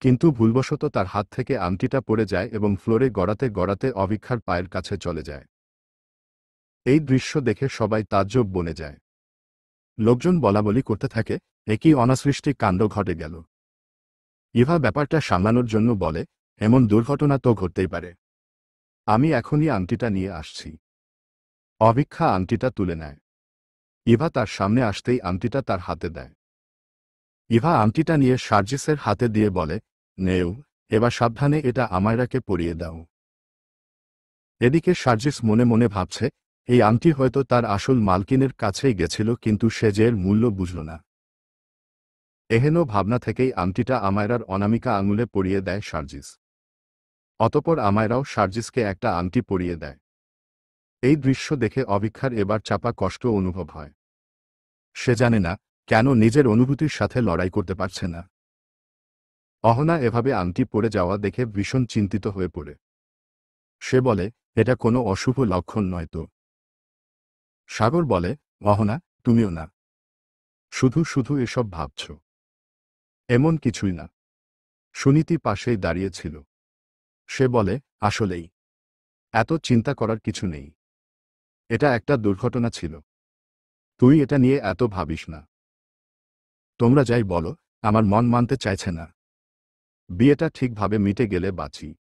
কিন্তু ভুলবশত তার হাত থেকে আংটিটা পড়ে যায় এবং ফ্লোরে গড়াতে গড়াতে অভিক্ষার পায়ের কাছে চলে যায়। এই দৃশ্য দেখে সবাই তাজ্জব বনে যায়। লোকজন বলাবলি করতে থাকে, একই অনাসৃষ্টি কাণ্ড ঘটে গেল। ইভা ব্যাপারটা সামলানোর জন্য বলে, এমন দুর্ঘটনা তো ঘটতেই পারে। আমি এখনই আংটিটা নিয়ে আসছি। অভিক্ষা আংটিটা তুলে নেয়। ইভা তার সামনে আসতেই আংটিটা তার হাতে দেয়। ইভা আংটিটা নিয়ে সার্জিসের হাতে দিয়ে বলে, নেও, এবার সাবধানে এটা আমায়রাকে পরিয়ে দাও। এদিকে সার্জিস মনে মনে ভাবছে, এই আংটি হয়তো তার আসল মালকিনের কাছেই গেছিল, কিন্তু সে যে এর মূল্য বুঝল না। এহেন ভাবনা থেকেই আংটিটা আমায়রার অনামিকা আঙুলে পরিয়ে দেয় সার্জিস। অতপর আমায়রাও সার্জিসকে একটা আংটি পরিয়ে দেয়। এই দৃশ্য দেখে অভিক্ষার এবার চাপা কষ্ট অনুভব হয়। সে জানে না কেন নিজের অনুভূতির সাথে লড়াই করতে পারছে না। অহনা এভাবে আংটি পরে যাওয়া দেখে ভীষণ চিন্তিত হয়ে পড়ে। সে বলে, এটা কোনো অশুভ লক্ষণ নয় তো? সাগর বলে, অহনা, তুমিও না। শুধু শুধু এসব ভাবছ। এমন কিছুই না। সুনীতি পাশেই দাঁড়িয়েছিল। সে বলে, আসলেই এত চিন্তা করার কিছু নেই। এটা একটা দুর্ঘটনা ছিল। তুই এটা নিয়ে এত ভাবিস না। তোমরা যাই বলো, আমার মন মানতে চাইছে না। বিয়েটা ঠিকভাবে মিটে গেলে বাঁচি।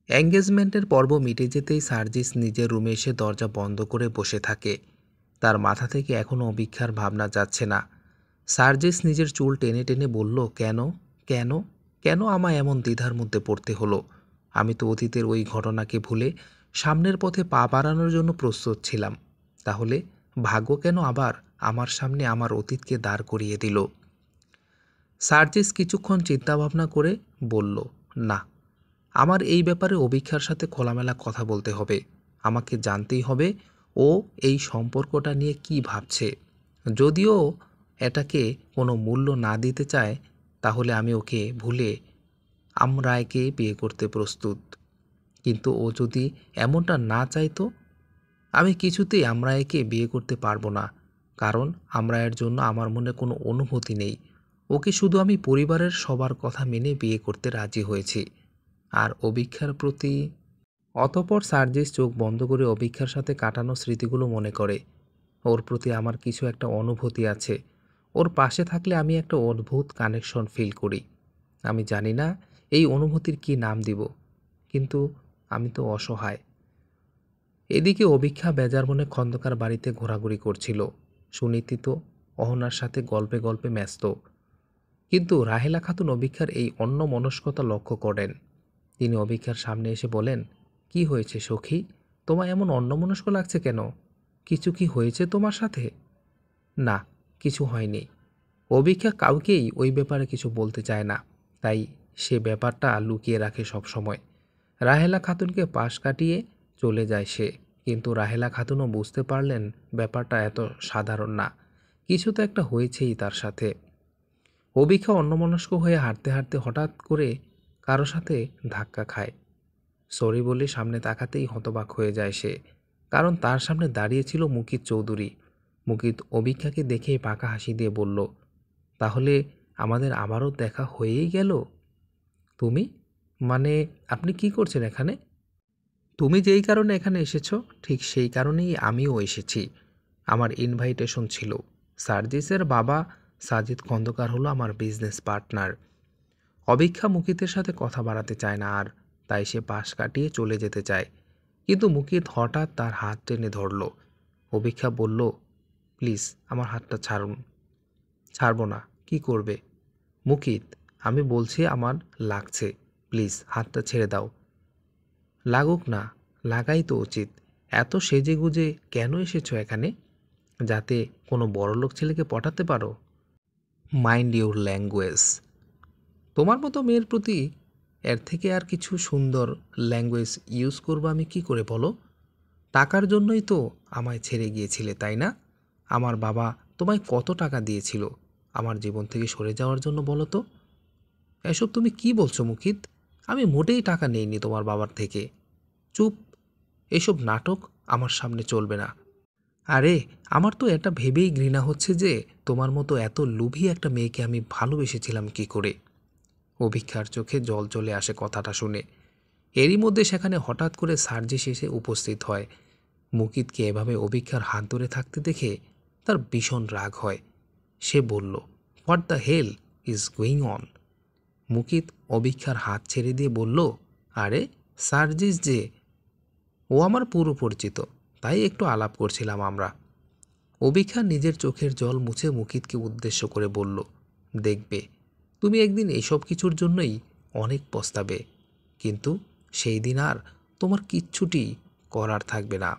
এঙ্গেজমেন্টের পর্ব মিটে যেতেই সার্জিস নিজের রুমে এসে দরজা বন্ধ করে বসে থাকে। তার মাথা থেকে এখনও অভিক্ষার ভাবনা যাচ্ছে না। সার্জিস নিজের চুল টেনে টেনে বলল, কেন কেন কেন আমায় এমন দ্বিধার মধ্যে পড়তে হলো? আমি তো অতীতের ওই ঘটনাকে ভুলে সামনের পথে পা বাড়ানোর জন্য প্রস্তুত ছিলাম। তাহলে ভাগ্য কেন আবার আমার সামনে আমার অতীতকে দাঁড় করিয়ে দিল? সার্জিস কিছুক্ষণ চিন্তাভাবনা করে বলল, না, আমার এই ব্যাপারে অভিক্ষার সাথে খোলামেলা কথা বলতে হবে। আমাকে জানতেই হবে ও এই সম্পর্কটা নিয়ে কি ভাবছে। যদিও এটাকে কোনো মূল্য না দিতে চায়, তাহলে আমি ওকে ভুলে আমরায়কে বিয়ে করতে প্রস্তুত। কিন্তু ও যদি এমনটা না চাইতো, আমি কিছুতেই আমরায়কে বিয়ে করতে পারবো না। কারণ আমরায়ের জন্য আমার মনে কোনো অনুভূতি নেই। ওকে শুধু আমি পরিবারের সবার কথা মেনে বিয়ে করতে রাজি হয়েছি। আর অভিক্ষার প্রতি। অতঃপর সার্জিস চোখ বন্ধ করে অভিক্ষার সাথে কাটানো স্মৃতিগুলো মনে করে। ওর প্রতি আমার কিছু একটা অনুভূতি আছে। ওর পাশে থাকলে আমি একটা অদ্ভুত কানেকশন ফিল করি। আমি জানি না এই অনুভূতির কি নাম দিব, কিন্তু আমি তো অসহায়। এদিকে অভিক্ষা বেজার মনে খন্দকার বাড়িতে ঘোরাঘুরি করছিল। সুনীতি তো অহনার সাথে গল্পে গল্পে ব্যস্ত। কিন্তু রাহেলা খাতুন অভিক্ষার এই অন্যমনস্কতা লক্ষ্য করেন। তিনি অভিক্ষার সামনে এসে বলেন, কি হয়েছে সখী, তোমায় এমন অন্যমনস্ক লাগছে কেন? কিছু কি হয়েছে তোমার সাথে? না, কিছু হয়নি। অভিক্ষা কাউকেই ওই ব্যাপারে কিছু বলতে চায় না, তাই সে ব্যাপারটা লুকিয়ে রাখে সব সময়। রাহেলা খাতুনকে পাশ কাটিয়ে চলে যায় সে, কিন্তু রাহেলা খাতুনও বুঝতে পারলেন ব্যাপারটা এত সাধারণ না, কিছু তো একটা হয়েছেই তার সাথে। অভিক্ষা অন্যমনস্ক হয়ে হাঁটতে হাঁটতে হঠাৎ করে কারো সাথে ধাক্কা খায়। সরি বলে সামনে তাকাতেই হতবাক হয়ে যায় সে, কারণ তার সামনে দাঁড়িয়ে ছিল মুকিত চৌধুরী। মুকিত অভিক্ষাকে দেখেই পাকা হাসি দিয়ে বলল, তাহলে আমাদের আবারও দেখা হয়েই গেল। তুমি, মানে আপনি কি করছেন এখানে? তুমি যেই কারণে এখানে এসেছো, ঠিক সেই কারণেই আমিও এসেছি। আমার ইনভাইটেশন ছিল। সার্জিসের বাবা সাজিদ খন্দকার হলো আমার বিজনেস পার্টনার। অভিক্ষা মুকিতের সাথে কথা বাড়াতে চায় না আর, তাই সে পাশ কাটিয়ে চলে যেতে চায়। কিন্তু মুকিত হঠাৎ তার হাত টেনে ধরল। অভিক্ষা বলল, প্লিজ আমার হাতটা ছাড়ুন। ছাড়ব না, কি করবে? মুকিত, আমি বলছি আমার লাগছে, প্লিজ হাতটা ছেড়ে দাও। লাগুক না, লাগাই তো উচিত। এত সেজেগুজে কেন এসেছো এখানে? যাতে কোনো বড়লোক ছেলেকে পটাতে পারো? Mind your language. তোমার মতো মেয়ের প্রতি এর থেকে আর কিছু সুন্দর ল্যাঙ্গুয়েজ ইউজ করবো আমি কি করে বলো? টাকার জন্যই তো আমায় ছেড়ে গিয়েছিলে, তাই না? আমার বাবা তোমায় কত টাকা দিয়েছিল আমার জীবন থেকে সরে যাওয়ার জন্য, বলো তো? এসব তুমি কি বলছো মুকিত? আমি মোটেই টাকা নেইনি তোমার বাবার থেকে। চুপ, এসব নাটক আমার সামনে চলবে না। আরে, আমার তো এটা ভেবেই ঘৃণা হচ্ছে যে তোমার মতো এত লোভী একটা মেয়েকে আমি ভালোবেসেছিলাম কি করে। অভিক্ষার চোখে জল চলে আসে কথাটা শুনে। এরই মধ্যে সেখানে হঠাৎ করে সার্জিস এসে উপস্থিত হয়। মুকিতকে এভাবে অভিক্ষার হাত ধরে থাকতে দেখে তার ভীষণ রাগ হয়। সে বলল, what the hell is going on? Mukit অভিক্ষার হাত ছেড়ে দিয়ে বলল, আরে সার্জিস যে, ও আমার পুরো পরিচিত, তাই একটু আলাপ করছিলাম আমরা। অভিক্ষা নিজের চোখের জল মুছে মুকিতকে উদ্দেশ্য করে বলল, দেখবে তুমি একদিন এইসব কিছুর জন্যই অনেক পস্তাবে, কিন্তু সেই দিন আর তোমার কিচ্ছুটি করার থাকবে না।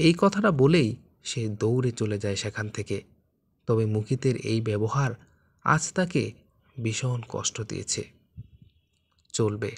এই কথাটা বলেই সে দৌড়ে চলে যায় সেখান থেকে। তবে মুকিতের এই ব্যবহার আজ তাকে ভীষণ কষ্ট দিয়েছে। চলবে।